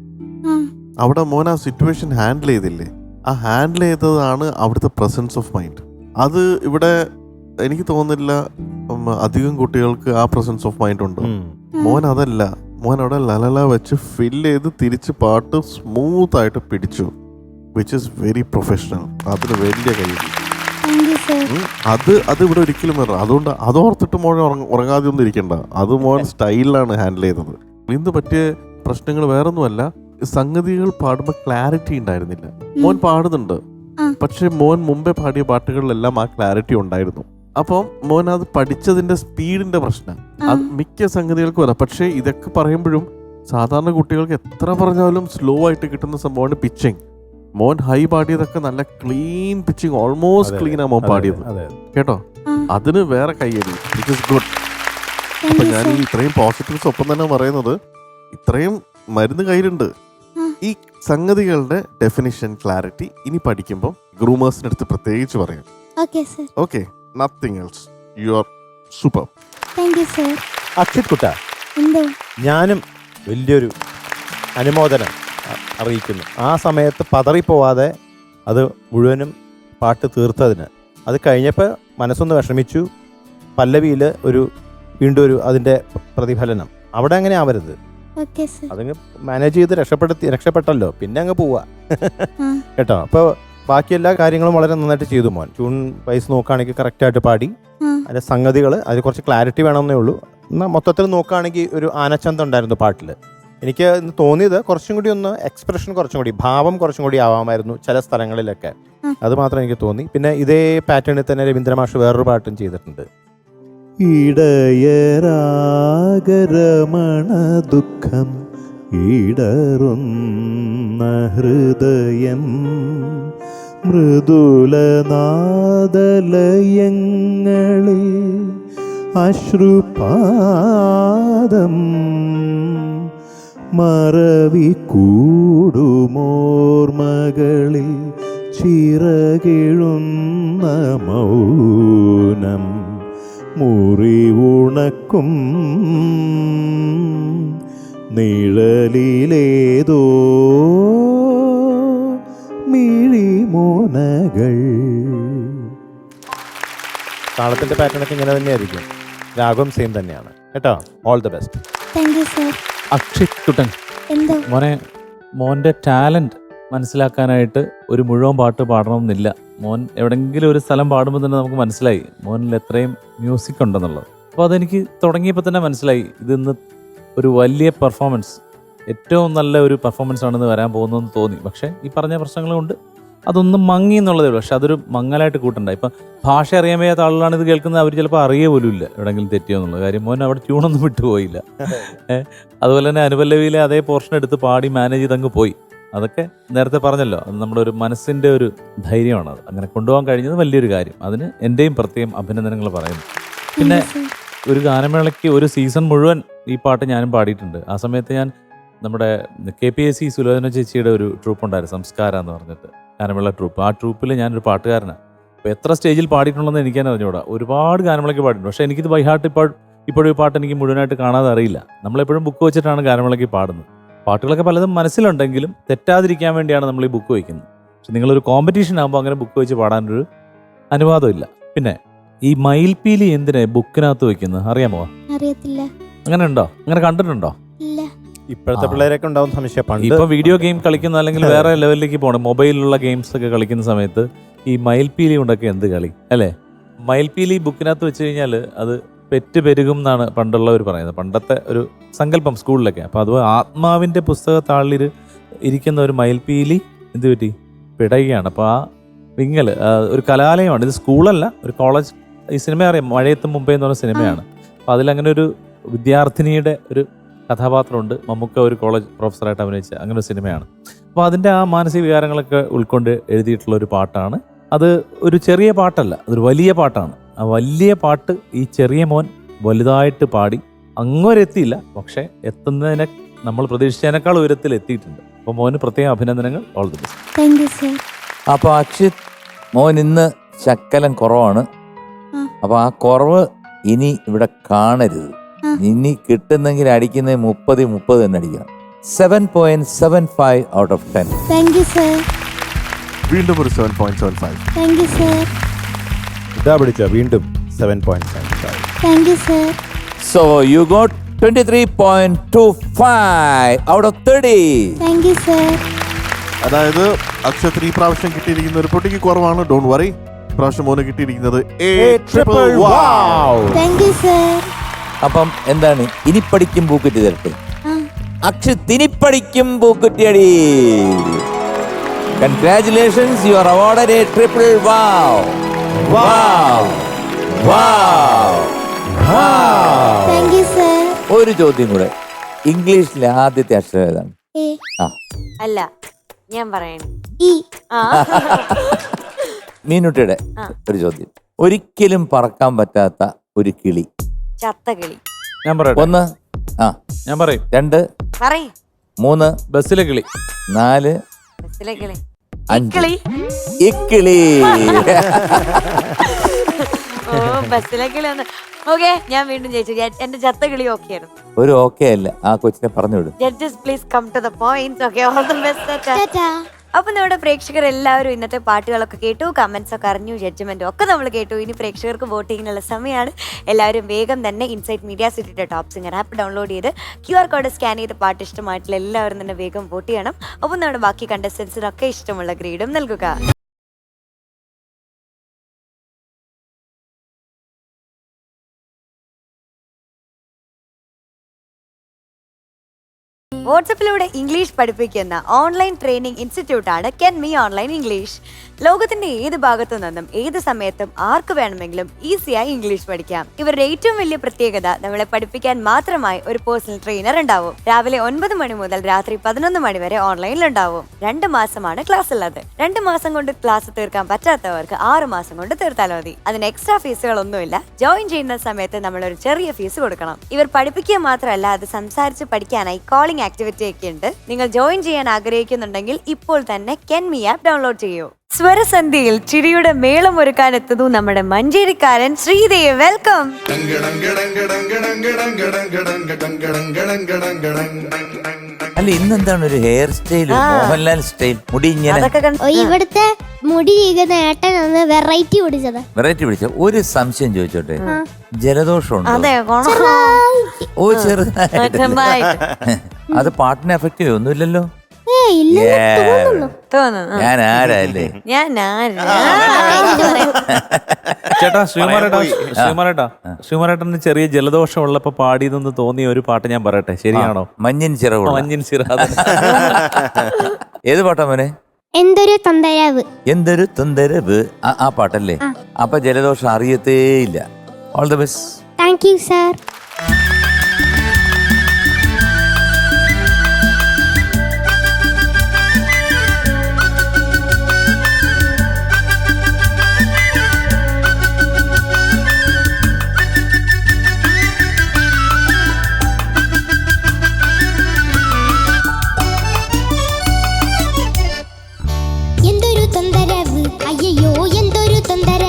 അവിടെ മോൻ ആ സിറ്റുവേഷൻ ഹാൻഡിൽ ചെയ്തില്ലേ? ആ ഹാൻഡിൽ ചെയ്തതാണ് അവിടുത്തെ പ്രസൻസ് ഓഫ് മൈൻഡ്. അത് ഇവിടെ എനിക്ക് തോന്നുന്നില്ല അധികം കുട്ടികൾക്ക് ആ പ്രസൻസ് ഓഫ് മൈൻഡ് ഉണ്ട്. മോൻ അതല്ല. മോൻ അവിടെ ലലല വെച്ച് ഫില്ല് ചെയ്ത് തിരിച്ച് പാട്ട് സ്മൂത്ത് ആയിട്ട് പിടിച്ചു, വിച്ച് ഇസ് വെരി പ്രൊഫഷണൽ. അതിന് വലിയ കഴിവ്. അത് ഇവിടെ ഒരിക്കലും വരണം. അതുകൊണ്ട് അതോർത്തിട്ട് മോൻ ഉറങ്ങാതെ ഒന്നും ഇരിക്കണ്ട. അത് മോൻ സ്റ്റൈലിലാണ് ഹാൻഡിൽ ചെയ്തത്. ഇന്ന് പറ്റിയ പ്രശ്നങ്ങൾ വേറൊന്നുമല്ല, സംഗതികൾ പാടുമ്പോൾ ക്ലാരിറ്റി ഉണ്ടായിരുന്നില്ല. മോൻ പാടുന്നുണ്ട്, പക്ഷെ മോൻ മുമ്പേ പാടിയ പാട്ടുകളിലെല്ലാം ആ ക്ലാരിറ്റി ഉണ്ടായിരുന്നു. അപ്പം മോൻ അത് പഠിച്ചതിന്റെ സ്പീഡിന്റെ പ്രശ്നം. അത് മിക്ക സംഗതികൾക്കും അല്ല. പക്ഷെ ഇതൊക്കെ പറയുമ്പോഴും സാധാരണ കുട്ടികൾക്ക് എത്ര പറഞ്ഞാലും സ്ലോ ആയിട്ട് കിട്ടുന്ന സംഭവമാണ് പിച്ചിങ്. മോൻ ഹൈ പാടിയതൊക്കെ നല്ല ക്ലീൻ പിച്ചിങ്, ഓൾമോസ്റ്റ് ക്ലീൻ ആ മോൻ പാടിയത് കേട്ടോ. അതിന് വേറെ കയ്യടി, വിച്ച് ഇസ് ഗുഡ്. അപ്പൊ ഞാൻ ഈ ഇത്രയും പോസിറ്റീവ്സ് ഒപ്പം തന്നെ പറയുന്നത്, ഇത്രയും മരുന്ന് കയ്യിലുണ്ട്. ഈ സംഗതികളുടെ ഡെഫിനിഷൻ, ക്ലാരിറ്റി ഇനി പഠിക്കുമ്പോൾ ഗ്രൂമേഴ്സിന്റെ അടുത്ത് പ്രത്യേകിച്ച് പറയാം. Okay, nothing else. You are super. Akshit കുട്ട, ഞാനും വലിയൊരു അനുമോദനം അറിയിക്കുന്നു. ആ സമയത്ത് പതറിപ്പോവാതെ അത് മുഴുവനും പാട്ട് തീർത്തതിന്. അത് കഴിഞ്ഞപ്പോൾ മനസ്സൊന്ന് വിഷമിച്ചു. പല്ലവിയിൽ വീണ്ടും അതിൻ്റെ പ്രതിഫലനം അവിടെ അങ്ങനെ ആവരുത്. അതങ്ങ് മാനേജ് ചെയ്ത് രക്ഷപ്പെട്ടല്ലോ, പിന്നെ അങ്ങ് പോവാ കേട്ടോ. അപ്പോൾ ബാക്കി എല്ലാ കാര്യങ്ങളും വളരെ നന്നായിട്ട് ചെയ്തു മോൻ. ട്യൂൺ വൈസ് നോക്കുകയാണെങ്കിൽ കറക്റ്റായിട്ട് പാടി. അതിൻ്റെ സംഗതികൾ അതിൽ കുറച്ച് ക്ലാരിറ്റി വേണമെന്നേ ഉള്ളൂ. എന്നാൽ മൊത്തത്തിൽ നോക്കുകയാണെങ്കിൽ ഒരു ആനച്ചന്തം ഉണ്ടായിരുന്നു പാട്ടിൽ. എനിക്ക് തോന്നിയത് കുറച്ചും കൂടി എക്സ്പ്രഷൻ കുറച്ചും കൂടി, ഭാവം കുറച്ചും കൂടി ആവാമായിരുന്നു ചില സ്ഥലങ്ങളിലൊക്കെ. അത് മാത്രം എനിക്ക് തോന്നി. പിന്നെ ഇതേ പാറ്റേണിൽ തന്നെ രവീന്ദ്ര മാഷ് വേറൊരു പാട്ടും ചെയ്തിട്ടുണ്ട്. ഇടയരാഗരമണ ദുഃഖം ഇടറുന്ന ഹൃദയം മൃദുലനാദലയങ്ങളിൽ അശ്രുപാദം മറവി കൂടുമോർമകളിൽ ചിറകിഴുന്ന മൗനം മുറിവുണക്കും നിഴലിലേതോ മിഴിമോനകൾ. താളത്തിന്റെ പാറ്റേണൊക്കെ ഇങ്ങനെ തന്നെയായിരിക്കും. രാഗം സെയിം തന്നെയാണ് കേട്ടോ. All the best. അക്ഷിത് കുട്ടൻ, മോൻ്റെ ടാലൻറ്റ് മനസ്സിലാക്കാനായിട്ട് ഒരു മുഴുവൻ പാട്ട് പാടണമെന്നില്ല. മോൻ എവിടെയെങ്കിലും ഒരു സ്ഥലം പാടുമ്പോൾ തന്നെ നമുക്ക് മനസ്സിലായി മോനിൽ എത്രയും മ്യൂസിക് ഉണ്ടെന്നുള്ളത്. അപ്പോൾ അതെനിക്ക് തുടങ്ങിയപ്പോൾ തന്നെ മനസ്സിലായി, ഇതിന്ന് ഒരു വലിയ പെർഫോമൻസ്, ഏറ്റവും നല്ല ഒരു പെർഫോമൻസ് ആണെന്ന് വരാൻ പോകുന്നതെന്ന് തോന്നി. പക്ഷേ ഈ പറഞ്ഞ പ്രശ്നങ്ങൾ കൊണ്ട് അതൊന്നും മങ്ങി എന്നുള്ളതേ ഉള്ളൂ. പക്ഷെ അതൊരു മങ്ങലായിട്ട് കൂട്ടണ്ട. ഇപ്പം ഭാഷ അറിയാൻ വയ്യാത്ത ആളുകളാണ് ഇത് കേൾക്കുന്നത്, അവർ ചിലപ്പോൾ അറിയേ പോലും ഇല്ല എവിടെയെങ്കിലും തെറ്റിയോ എന്നുള്ളത് കാര്യം. മോൻ അവിടെ ട്യൂണൊന്നും വിട്ടുപോയില്ല. അതുപോലെ തന്നെ അനുപല്ലവിയിലെ അതേ പോർഷൻ എടുത്ത് പാടി മാനേജ് ചെയ്തങ്ങ് പോയി. അതൊക്കെ നേരത്തെ പറഞ്ഞല്ലോ, അത് നമ്മുടെ ഒരു മനസ്സിൻ്റെ ഒരു ധൈര്യമാണ്. അത് അങ്ങനെ കൊണ്ടുപോകാൻ കഴിഞ്ഞത് വലിയൊരു കാര്യം. അതിന് എൻ്റെയും പ്രത്യേകം അഭിനന്ദനങ്ങൾ പറയുന്നു. പിന്നെ ഒരു ഗാനമേളയ്ക്ക് ഒരു സീസൺ മുഴുവൻ ഈ പാട്ട് ഞാനും പാടിയിട്ടുണ്ട്. ആ സമയത്ത് ഞാൻ നമ്മുടെ KPSC സുലോചന ചേച്ചിയുടെ ഒരു ട്രൂപ്പ് ഉണ്ടായിരുന്നു, സംസ്കാര എന്ന് പറഞ്ഞിട്ട്, ഗാനമേള ട്രൂപ്പ്. ആ ട്രൂപ്പിൽ ഞാനൊരു പാട്ടുകാരനാണ്. അപ്പോൾ എത്ര സ്റ്റേജിൽ പാടിയിട്ടുണ്ടെന്ന് എനിക്കാൻ അറിഞ്ഞൂടാ. ഒരുപാട് ഗാനമേളയ്ക്ക് പാടിയിട്ടുണ്ട്. പക്ഷേ എനിക്കിത് ബൈഹാർട്ട് ഇപ്പോഴും ഈ പാട്ട് എനിക്ക് മുഴുവനായിട്ട് കാണാതെ അറിയില്ല. നമ്മളെപ്പോഴും ബുക്ക് വെച്ചിട്ടാണ് ഗാനമേളയ്ക്ക് പാടുന്നത്. പാട്ടുകളൊക്കെ പലതും മനസ്സിലുണ്ടെങ്കിലും തെറ്റാതിരിക്കാൻ വേണ്ടിയാണ് നമ്മൾ ഈ ബുക്ക് വയ്ക്കുന്നത്. പക്ഷെ നിങ്ങളൊരു കോമ്പറ്റീഷൻ ആകുമ്പോൾ അങ്ങനെ ബുക്ക് വെച്ച് പാടാനൊരു അനുവാദമില്ല. പിന്നെ ഈ മയിൽപീലി എന്തിനാ ബുക്കിനകത്ത് വെക്കുന്നത് അറിയാമോ? അറിയത്തില്ല. അങ്ങനെ ഉണ്ടോ? അങ്ങനെ കണ്ടിട്ടുണ്ടോ? ഇല്ല. ഇപ്പോഴത്തെ പിള്ളേരൊക്കെ ഉണ്ടാവും സംശയം. പണ്ട് ഇപ്പൊ വീഡിയോ ഗെയിം കളിക്കുന്ന അല്ലെങ്കിൽ വേറെ ലെവലിലേക്ക് പോകണം, മൊബൈലിലുള്ള ഗെയിംസ് ഒക്കെ കളിക്കുന്ന സമയത്ത് ഈ മയിൽപീലി കൊണ്ടൊക്കെ എന്ത് കളി അല്ലേ? മയിൽപീലി ബുക്കിനകത്ത് വെച്ച് കഴിഞ്ഞാൽ അത് പെറ്റ് പെരുകും എന്നാണ് പണ്ടുള്ളവർ പറയുന്നത്. പണ്ടത്തെ ഒരു സങ്കല്പം സ്കൂളിലൊക്കെ. അപ്പോൾ അത് ആത്മാവിൻ്റെ പുസ്തകത്താളിൽ ഇരിക്കുന്ന ഒരു മയിൽപീലി എന്ത് പറ്റി പിടയുകയാണ്. അപ്പോൾ ആ വിങ്ങൽ ഒരു കലാലയമാണ്. ഇത് സ്കൂളല്ല, ഒരു കോളേജ്. ഈ സിനിമ അറിയാം, മഴയത്തും മുമ്പേ എന്ന് പറഞ്ഞ സിനിമയാണ്. അപ്പോൾ അതിലങ്ങനെ ഒരു വിദ്യാർത്ഥിനിയുടെ ഒരു കഥാപാത്രമുണ്ട്. മമ്മൂക്ക ഒരു കോളേജ് പ്രൊഫസറായിട്ട് അഭിനയിച്ച അങ്ങനെ ഒരു സിനിമയാണ്. അപ്പോൾ അതിൻ്റെ ആ മാനസിക വികാരങ്ങളൊക്കെ ഉൾക്കൊണ്ട് എഴുതിയിട്ടുള്ള ഒരു പാട്ടാണ് അത്. ഒരു ചെറിയ പാട്ടല്ല, അതൊരു വലിയ പാട്ടാണ്. ആ വലിയ പാട്ട് ഈ ചെറിയ മോൻ വലുതായിട്ട് പാടി അങ്ങോരെ എത്തിയില്ല, പക്ഷെ എത്തുന്നതിനെ നമ്മൾ പ്രതീക്ഷിച്ചതിനേക്കാൾ ഉയരത്തിൽ എത്തിയിട്ടുണ്ട്. അപ്പോൾ മോന് പ്രത്യേക അഭിനന്ദനങ്ങൾ. All the best. Thank you sir. അപ്പൊ അക്ഷിത് മോൻ ഇന്ന് ശക്കലം കുറവാണ്. അപ്പൊ ആ കുറവ് ഇനി ഇവിടെ കാണരുത്. ഇനി കിട്ടുന്നെങ്കിൽ അടിക്കുന്നത് 30 തന്നെ അടിക്കണം. 7.75 out of 10. Thank you sir. വീണ്ടും ഒരു 7.75. Thank you sir. ഇതാ പിടിച്ച വീണ്ടും 7.75. Thank you sir. So you got 23.25 out of 30. Thank you sir. അതായത് അക്ഷത്തിന് ഈ പ്രാവശ്യം കിട്ടിയിരിക്കുന്ന ഒരു പൊട്ടിക്ക് കുറവാണ്. ഡോണ്ട് വറി, പ്രാവശ്യം മോന് കിട്ടിയിരിക്കുന്നത് താങ്ക് യു സർ. അപ്പം എന്താണ് ഇനി പഠിക്കും പൂക്കുറ്റി തരട്ടെ? അക്ഷിത് ഇനി പഠിക്കും പൂക്കുറ്റി അടി. Congratulations, you are awarded a triple wow. Wow. Wow. Wow. Thank you sir. ഒരു ചോദ്യം കൂടെ. ഇംഗ്ലീഷിലെ ആദ്യത്തെ അക്ഷരം ഏതാണ്? എ. ആ അല്ല, ഞാൻ പറയണേ. ഇ. ആ മീനുട്ടിയുടെ ഒരു ചോദ്യം. ഒരിക്കലും പറക്കാൻ പറ്റാത്ത ഒരു കിളി. ചത്തകിളി. ഞാൻ പറയട്ടെ? 1, ഞാൻ പറയും. 2, പറയ്. 3, ബസ്സിലെ കിളി. 4, ബസ്സിലെ കിളി. 5. കിളി. ഇക്കിളി. ഓ, ബസ്സിലെ കിളി. ഓക്കെ, ഞാൻ വീണ്ടും ജയിച്ചു. എന്റെ ചത്തകിളി ഓക്കെ ആയിരുന്നു. ഒരു ഓക്കെ അല്ല, ആ കൊച്ചിനെ പറഞ്ഞു വിടും. Judges please come to the point. Okay, all the best. Tata. അപ്പൊ നമ്മുടെ പ്രേക്ഷകർ എല്ലാവരും ഇന്നത്തെ പാട്ടുകളൊക്കെ കേട്ടു, കമന്റ്സ് ഒക്കെ അറിഞ്ഞു, ജഡ്ജ്മെന്റും ഒക്കെ നമ്മൾ കേട്ടു. ഇനി പ്രേക്ഷകർക്ക് വോട്ടിങ്ങിനുള്ള സമയമാണ്. എല്ലാവരും വേഗം തന്നെ ഇൻസൈറ്റ് മീഡിയ സിറ്റിയുടെ ടോപ്പ് സിംഗർ ആപ്പ് ഡൗൺലോഡ് ചെയ്ത് QR കോഡ് സ്കാൻ ചെയ്ത് പാട്ട് ഇഷ്ടമായിട്ടുള്ള എല്ലാവരും തന്നെ വേഗം വോട്ട് ചെയ്യണം. ഒപ്പം നമ്മുടെ ബാക്കി കണ്ടസ്റ്റൻസിനൊക്കെ ഇഷ്ടമുള്ള ഗ്രേഡും നൽകുക. വാട്സപ്പിലൂടെ ഇംഗ്ലീഷ് പഠിപ്പിക്കുന്ന ഓൺലൈൻ ട്രെയിനിങ് ഇൻസ്റ്റിറ്റ്യൂട്ടാണ് കെൻമി ഓൺലൈൻ ഇംഗ്ലീഷ്. ലോകത്തിന്റെ ഏത് ഭാഗത്തു നിന്നും ഏത് സമയത്തും ആർക്ക് വേണമെങ്കിലും ഈസിയായി ഇംഗ്ലീഷ് പഠിക്കാം. ഇവരുടെ ഏറ്റവും വലിയ പ്രത്യേകത, നമ്മളെ പഠിപ്പിക്കാൻ മാത്രമായി ഒരു പേഴ്സണൽ ട്രെയിനർ ഉണ്ടാവും. രാവിലെ 9 മണി മുതൽ രാത്രി 11 മണി വരെ ഓൺലൈനിൽ ഉണ്ടാവും. 2 മാസമാണ് ക്ലാസ് ഉള്ളത്. 2 മാസം കൊണ്ട് ക്ലാസ് തീർക്കാൻ പറ്റാത്തവർക്ക് 6 മാസം കൊണ്ട് തീർത്താൽ മതി. അതിന് എക്സ്ട്രാ ഫീസുകളൊന്നുമില്ല. ജോയിൻ ചെയ്യുന്ന സമയത്ത് നമ്മൾ ഒരു ചെറിയ ഫീസ് കൊടുക്കണം. ഇവർ പഠിപ്പിക്കുക മാത്രമല്ല, അത് സംസാരിച്ച് പഠിക്കാനായി കോളിംഗ് ആക്ടിവിറ്റി ഒക്കെ ഉണ്ട്. നിങ്ങൾ ജോയിൻ ചെയ്യാൻ ആഗ്രഹിക്കുന്നുണ്ടെങ്കിൽ ഇപ്പോൾ തന്നെ കെൻമി ആപ്പ് ഡൗൺലോഡ് ചെയ്യൂ. സ്വരസന്ധിയിൽ ചിരിയുടെ മേളം ഒരുക്കാൻ എത്തുന്നു നമ്മുടെ മഞ്ചേരിക്കാരൻ ശ്രീദേവ്. വെൽക്കം. അല്ല, ഇന്നെന്താണ് ഒരു ഹെയർ സ്റ്റൈൽ, മോഹൻലാൽ സ്റ്റൈൽ, മുടി ഇങ്ങനെ? ഇവിടുത്തെ മുടി ചെയ്യുന്ന ഏട്ടൻ ഒന്ന് വെറൈറ്റി പിടിച്ചത്. വെറൈറ്റി പിടിച്ച ഒരു സംശയം ചോദിച്ചോട്ടെ, ജലദോഷമുണ്ടോ? അതെ, ഓ, ചെറുതായിട്ട്. അത് പാട്ടിനെ എഫക്ട് ചെയ്യൊന്നുമില്ലല്ലോ. ഞാൻ ആരല്ലേ? ചേട്ടാ, ശ്രീമാരേട്ടന് ചെറിയ ജലദോഷം ഉള്ളപ്പോ പാടിയതെന്ന് തോന്നിയ ഒരു പാട്ട് ഞാൻ പറയട്ടെ, ശരിയാണോ? മഞ്ഞിൻ ചിറവ്. മഞ്ഞിൻ ചിറ. ഏത് പാട്ടാ മോനെ? എന്തൊരു തൊന്തരവ്. എന്തൊരു തൊന്തരവ്, ആ പാട്ടല്ലേ? അപ്പൊ ജലദോഷം അറിയത്തേ ഇല്ല. All the best. Thank you sir. എന്തൊരു തൊന്തരവ്, അയ്യോ എന്തൊരു തൊന്തരവ്.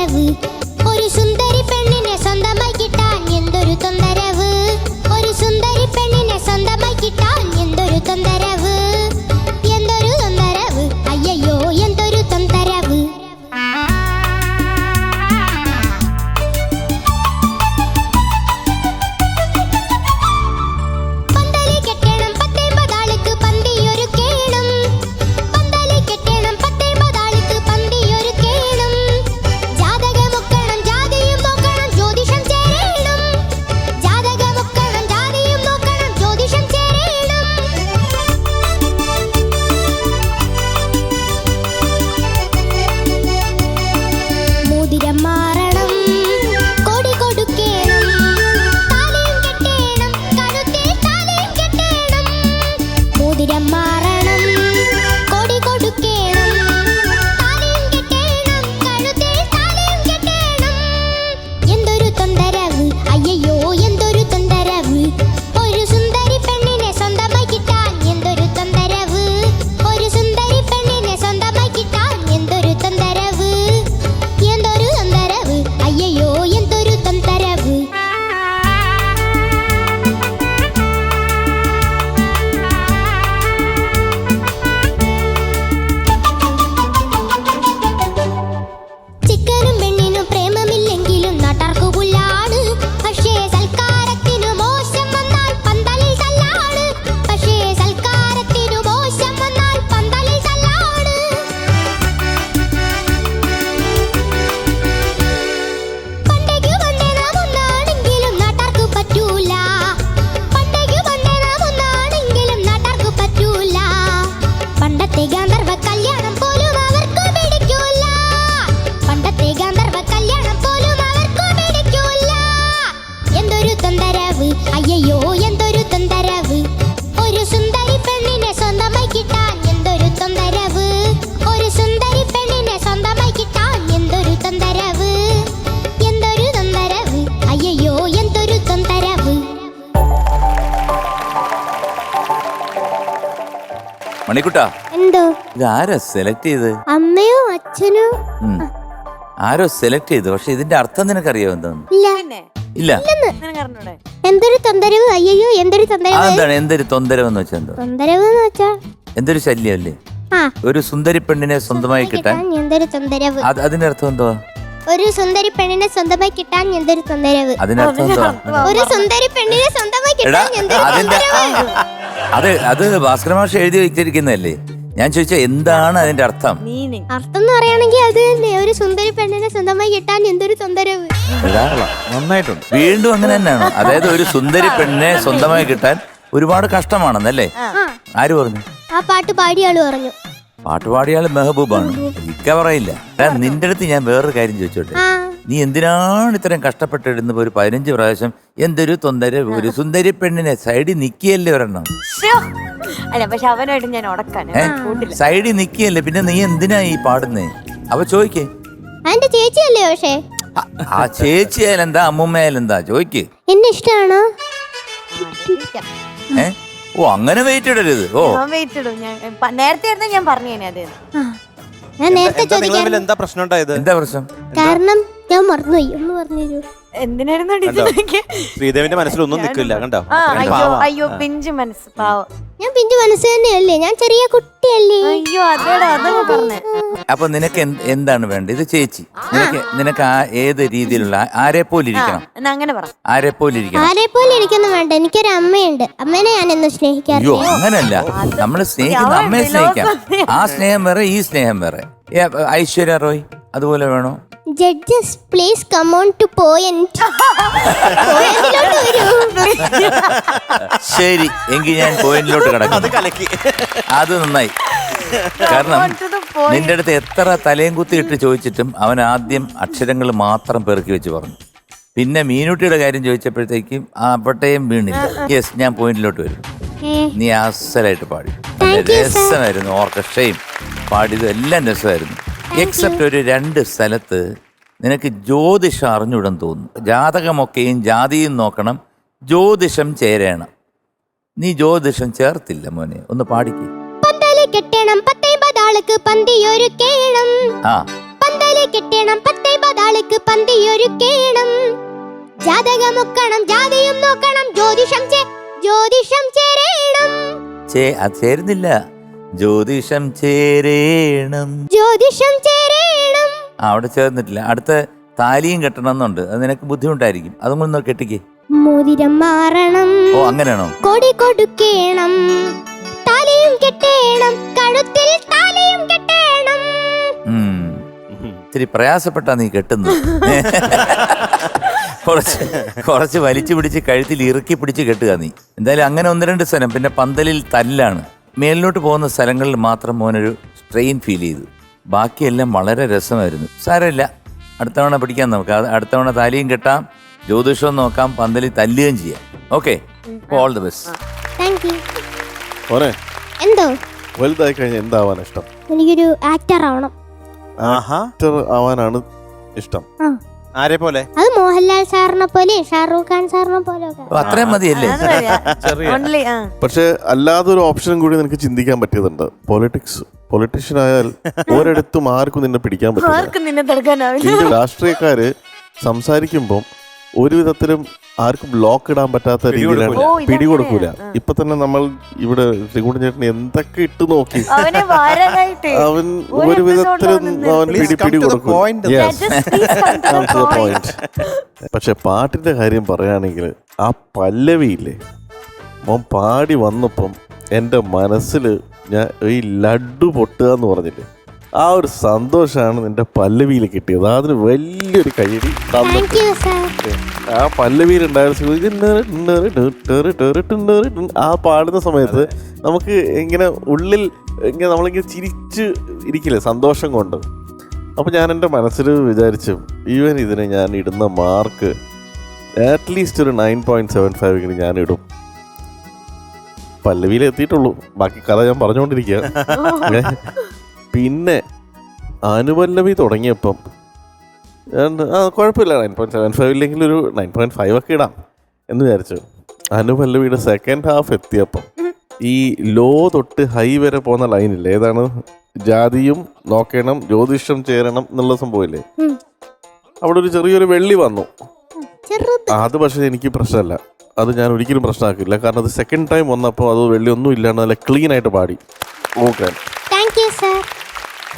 മണിക്കുട്ടാ, എന്തോ ഇത് ആരാ സെലക്ട് ചെയ്ത്? അമ്മയോ അച്ഛനോ? ആരോ സെലക്ട് ചെയ്തു. പക്ഷെ ഇതിന്റെ അർത്ഥം നിനക്കറിയോ എന്താന്ന്? ഇല്ല. പിന്നെ ഇല്ല. നിനക്ക് അറിഞ്ഞൂടെ? എന്തൊരു തൊന്തരവ്, അയ്യോ എന്തൊരു തൊന്തരവ്. അതെന്താണ് എന്തൊരു തൊന്തരവെന്ന് വെച്ചാൽ എന്തോ? തൊന്തരവ് എന്ന് വെച്ചാ എന്തൊരു ശല്യമല്ലേ? ആ, ഒരു സുന്ദരി പെണ്ണിനെ സ്വന്തമായി കിട്ടാൻ എന്തൊരു തൊന്തരവ്. അതിന്റെ അർത്ഥം എന്തോ? ഒരു സുന്ദരി പെണ്ണിനെ സ്വന്തമായി കിട്ടാൻ എന്തൊരു തൊന്തരവ്. അതിന്റെ അർത്ഥം എന്തോ? ഒരു സുന്ദരി പെണ്ണിനെ സ്വന്തമായി എടാ കിട്ടാൻ എന്തൊരു അതിന്റെ തൊന്തരവ്. അത് ഭാസ്കര മാഷ് എഴുതി വെച്ചിരിക്കുന്നതല്ലേ? ഞാൻ ചോദിച്ച എന്താണ് അതിന്റെ അർത്ഥം? മീനിങ് അർത്ഥം എന്ന് പറയുകയാണെങ്കിൽ അത് തന്നെ, ഒരു സുന്ദരി പെണ്ണിനെ സ്വന്തമായി കിട്ടാൻ എന്തൊരു തൊന്തരവ്. നന്നായിട്ടുണ്ട്. വീണ്ടും അങ്ങനെ തന്നെയാണോ? അതായത് ഒരു സുന്ദരി പെണ്ണിനെ സ്വന്തമായി കിട്ടാൻ ഒരുപാട് കഷ്ടമാണെന്നല്ലേ? ആര് പറഞ്ഞു? ആ പാട്ട് പാടിയ ആള് പറഞ്ഞു. പാട്ടുപാടിയാൾ മെഹബൂബാണ്. ഇക്ക പറയില്ല. നിന്റെ അടുത്ത് ഞാൻ വേറൊരു കാര്യം ചോദിച്ചോട്ടെ. ആ, നീ എന്തിനാണ് ഇത്രയും കഷ്ടപ്പെട്ടിടുന്ന ഒരു 15 പ്രാവശ്യം എന്തൊരു തൊന്തര ഒരു സുന്ദരി പെണ്ണിനെ സൈഡിൽ നിക്കിയല്ലേ ഒരെണ്ണം? അല്ല, പക്ഷെ അവനായിട്ട് ഞാൻ ഉടക്കാൻ കൂട്ടില്ല. സൈഡിൽ നിക്കിയല്ലേ, പിന്നെ നീ എന്തിനാ ഈ പാടുന്നേ? അവ ചോദിക്കേ. അതിന്റെ ചേച്ചിയല്ലേ? പക്ഷേ ആ ചേച്ചിയായാലെന്താ, അമ്മൂമ്മയായാലെന്താ? ചോദിക്കേ. എന്നെ ഇഷ്ടമാണോ? ഓ അങ്ങനെ വെയിറ്റ് ഇടരുത്. ഓ ഞാൻ വെയിറ്റ് ഇടും. ഞാൻ നേരത്തെ ആയിരുന്നു ഞാൻ പറഞ്ഞേനെ അത്. ഞാൻ നേരത്തെ ചോദിക്കാൻ. എന്താ പ്രശ്നം ഉണ്ടായത്? എന്താ പ്രശ്നം? കാരണം ഞാൻ മറന്നുപോയി. ഒന്ന് പറഞ്ഞു. എന്തിനായിരുന്നു ശ്രീദേവിന്റെ മനസ്സിലൊന്നും നിൽക്കില്ല, കണ്ടോ? അയ്യോ അയ്യോ, പിഞ്ചു മനസ്സ് പാവം. ഞാൻ പിഞ്ചു മനസ്സ് തന്നെയല്ലേ, ഞാൻ ചെറിയ കുട്ടിയല്ലേ. അയ്യോ അതേടാ, അതങ്ങ് പറഞ്ഞേ. അപ്പൊ നിനക്ക് എന്താണ് വേണ്ടത്? ഇത് ചേച്ചി. നിനക്ക് ഏത് രീതിയിലുള്ള ആരെ പോലെ ഇരിക്കണം? എന്നാ അങ്ങനെ പറ. ആരെ പോലെ ഇരിക്കണം? ആരെ പോലെ ഇരിക്കുന്നു വേണ്ട, എനിക്കൊരു അമ്മയുണ്ട്. അമ്മേനെ ഞാൻ എന്ന് അയ്യോ സ്നേഹിക്കാറില്ല. അങ്ങനല്ല. നമ്മൾ സ്നേഹിക്കുന്ന അമ്മയെ സ്നേഹിക്കാം. ആ സ്നേഹം വേറെ, ഈ സ്നേഹം വേറെ. ഐശ്വര്യ റോയ് അതുപോലെ വേണോ? Judges please come on to point. ശരി, എങ്കിൽ ഞാൻ പോയിന്റിലോട്ട് കിടക്കും. അത് നന്നായി. കാരണം നിന്റെ അടുത്ത് എത്ര തലയും കുത്തി ഇട്ട് ചോദിച്ചിട്ടും അവൻ ആദ്യം അക്ഷരങ്ങൾ മാത്രം പെറുക്കി വെച്ച് പറഞ്ഞു. പിന്നെ മീനുട്ടിയുടെ കാര്യം ചോദിച്ചപ്പോഴത്തേക്കും അപ്പട്ടയും വീണില്ല. യെസ്, ഞാൻ പോയിന്റിലോട്ട് വരും. നീ അസലായിട്ട് പാടി. രസമായിരുന്നു. ഓർക്കസ്ട്രയും പാടിയതും എല്ലാം രസമായിരുന്നു. എക്സെപ്റ്റ് ഒരു 2 സ്ഥലത്ത് നിനക്ക് ജ്യോതിഷം അറിഞ്ഞുവിടെന്ന് തോന്നുന്നു. ജാതകമൊക്കെയും ജാതിയും നോക്കണം, ജ്യോതിഷം ചേരണം. നീ ജ്യോതിഷം ചേർത്തില്ല മോനെ. ഒന്ന് പാടിക്കേ. പന്തല് കെട്ടണം 19 ആൾക്ക് പന്തിയൊരുക്കേണം. ആ, പന്തല് കെട്ടണം 19 ആൾക്ക് പന്തിയൊരുക്കേണം. ജാതകമൊക്കണം, ജാതിയും നോക്കണം, ജ്യോതിഷം ചേരണം. അത് ചേരുന്നില്ല. ജ്യോതിഷം ചേരേണം. ജ്യോതിഷം ചേരണം. അവിടെ ചേർന്നിട്ടില്ല. അടുത്ത താലിയും കെട്ടണം എന്നുണ്ട്. അത് നിനക്ക് ബുദ്ധിമുട്ടായിരിക്കും. അതും ഒന്ന് കെട്ടിക്കേ. മോതിരം മാറണം. ഓ അങ്ങനെയാണോ? കൊടി കൊടുക്കേണം, താലിയും കെട്ടേണം, കഴുത്തിൽ താലിയും കെട്ടേണം. ഇത്തിരി പ്രയാസപ്പെട്ടാ നീ കെട്ടുന്നത്. കുറച്ച് വലിച്ചു പിടിച്ച് കഴുത്തിൽ ഇറുക്കി പിടിച്ച് കെട്ടുക നീ. എന്തായാലും അങ്ങനെ 1-2 സ്ഥലം. പിന്നെ പന്തലിൽ തല്ലാണ്. മേലിലോട്ട് പോകുന്ന സ്ഥലങ്ങളിൽ മാത്രം മോനൊരു സ്ട്രെയിൻ ഫീൽ ചെയ്തു. ബാക്കിയെല്ലാം വളരെ രസമായിരുന്നു. സാരമില്ല, അടുത്ത തവണ പിടിക്കാം നമുക്ക്. അടുത്ത തവണ താലിയും കെട്ടാം, ജ്യോതിഷവും നോക്കാം, പന്തലിൽ തല്ലുകയും ചെയ്യാം. Okay, all the best. Thank U. മോനെ, എന്തോ വലുതായി കഴിഞ്ഞാൽ എന്താവാൻ ഇഷ്ടം? എനിക്കൊരു ആക്ടർ ആവണം. ആക്ടർ ആവാനാണ് ഇഷ്ടം. ആ, ആരെ പോലെ? അത് മോഹൻലാൽ സാറിനെ പോലെ, ഷാറൂഖ് ഖാൻ സാറിനെ പോലെ ഒക്കെ. അത്രയും മതിയല്ലേ? Only, പക്ഷെ അല്ലാതൊരു ഓപ്ഷനും കൂടി നിനക്ക് ചിന്തിക്കാൻ പറ്റിയതുണ്ട്. പൊളിറ്റീഷ്യൻ ആയാൽ ഒരിടത്തും ആർക്കും നിന്നെ പിടിക്കാൻ പറ്റില്ല. ആർക്കും നിന്നെ തടുക്കാനാവില്ല. ഈ രാഷ്ട്രീയക്കാര് സംസാരിക്കുമ്പം ഒരു വിധത്തിലും ആർക്കും ബ്ലോക്ക് ഇടാൻ പറ്റാത്ത രീതിയിലാണ്. പിടികൊടുക്കൂല. ഇപ്പൊ തന്നെ നമ്മൾ ഇവിടെ ശ്രീകുട്ടൻ ചേട്ടൻ എന്തൊക്കെ ഇട്ട് നോക്കി, അവനെ വാരാനായിട്ട് അവൻ ഒരു വിധത്തിലും അവൻ പിടി കൊടുക്കും. പക്ഷെ പാട്ടിന്റെ കാര്യം പറയുകയാണെങ്കിൽ ആ പല്ലവിയില്ലേ, മോൻ പാടി വന്നപ്പം എൻ്റെ മനസ്സിൽ ഞാൻ ഈ ലഡ്ഡു പൊട്ടുക എന്ന് പറഞ്ഞില്ലേ, ആ ഒരു സന്തോഷമാണ് നിന്റെ പല്ലവിയിൽ കിട്ടിയത്. അതിന് വലിയൊരു കയ്യടി താങ്ക് യു സാർ. ആ പല്ലവിയിലുണ്ടായിരുന്ന ആ പാടുന്ന സമയത്ത് നമുക്ക് ഇങ്ങനെ ഉള്ളിൽ ഇങ്ങനെ നമ്മളിങ്ങനെ ചിരിച്ച് ഇരിക്കില്ലേ സന്തോഷം കൊണ്ട്. അപ്പം ഞാൻ എൻ്റെ മനസ്സിൽ വിചാരിച്ചു, ഈവൻ ഇതിന് ഞാൻ ഇടുന്ന മാർക്ക് അറ്റ്ലീസ്റ്റ് ഒരു 9.75 ഇങ്ങനെ ഞാൻ ഇടും. പല്ലവിയിൽ എത്തിയിട്ടുള്ളൂ, ബാക്കി കഥ ഞാൻ പറഞ്ഞുകൊണ്ടിരിക്കുക. പിന്നെ അനുപല്ലവി തുടങ്ങിയപ്പം കുഴപ്പമില്ല, 9.75 ഇല്ലെങ്കിൽ ഒരു 9.5 ഒക്കെ ഇടാം എന്ന് വിചാരിച്ചു. അനുപല്ലവിയുടെ സെക്കൻഡ് ഹാഫ് എത്തിയപ്പം ഈ ലോ തൊട്ട് ഹൈ വരെ പോകുന്ന ലൈനില്ലേ, ഏതാണ്? ജാതിയും നോക്കണം, ജ്യോതിഷം ചേരണം എന്നുള്ള സംഭവമില്ലേ, അവിടെ ഒരു ചെറിയൊരു വെള്ളി വന്നു. അത് പക്ഷേ എനിക്ക് പ്രശ്നമല്ല, അത് ഞാൻ ഒരിക്കലും പ്രശ്നമാക്കില്ല. കാരണം അത് സെക്കൻഡ് ടൈം വന്നപ്പോൾ അത് വെള്ളി ഒന്നും ഇല്ലാണ്ട് നല്ല ക്ലീൻ ആയിട്ട് പാടി നോക്കാൻ.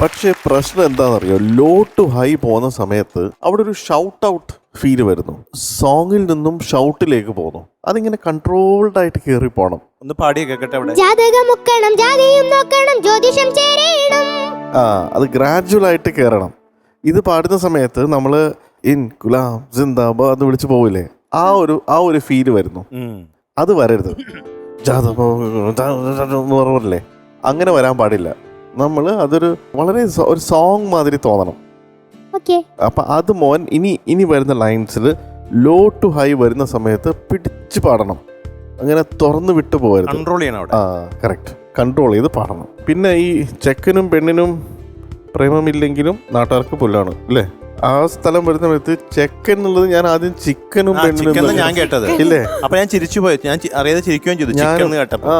പക്ഷേ പ്രശ്നം എന്താണെന്നറിയോ, ലോ ടു ഹൈ പോകുന്ന സമയത്ത് അവിടെ ഒരു ഷൗട്ട് ഔട്ട് ഫീൽ വരുന്നു. സോങ്ങിൽ നിന്നും ഷൗട്ടിലേക്ക് പോകുന്നു. അതിങ്ങനെ കൺട്രോൾഡ് ആയിട്ട് കയറി പോകണം. ഒന്ന് പാടിയ കേക്കട്ടെ അവിടെ. അത് ഗ്രാജുവൽ ആയിട്ട് കയറണം. ഇത് പാടുന്ന സമയത്ത് നമ്മൾ ഇൻ ഗുലാം സിന്ദാബാദ് എന്ന് വിളിച്ചു പോവില്ലേ, ആ ഒരു ഫീല് വരുന്നു. അത് വരരുത്. പറഞ്ഞില്ലേ, അങ്ങനെ വരാൻ പാടില്ല. നമ്മൾ അതൊരു വളരെ ഒരു സോങ് മാതിരി തോന്നണം. അപ്പൊ അത് മോൻ ഇനി വരുന്ന ലൈൻസിൽ ലോ ടു ഹൈ വരുന്ന സമയത്ത് പിടിച്ച് പാടണം. അങ്ങനെ തുറന്നു വിട്ടു പോകരുത്. കൺട്രോൾ ചെയ്യണം അവിടെ. കറക്റ്റ്, കൺട്രോൾ ചെയ്ത് പാടണം. പിന്നെ ഈ ചെക്കനും പെണ്ണിനും പ്രേമമില്ലെങ്കിലും നാട്ടുകാർക്ക് പുല്ലാണ് അല്ലേ, ആ സ്ഥലം വരുന്ന സമയത്ത് ചെക്കൻ എന്നുള്ളത് ഞാൻ ആദ്യം ചിക്കനും പെണ്ണിനും ഞാൻ കേട്ടത് ഇല്ലേ. അപ്പൊ ഞാൻ ചിരിച്ചു പോയി, ഞാൻ അറിയാതെ ചിരിക്കുകയും ചെയ്തു കേട്ടപ്പോ.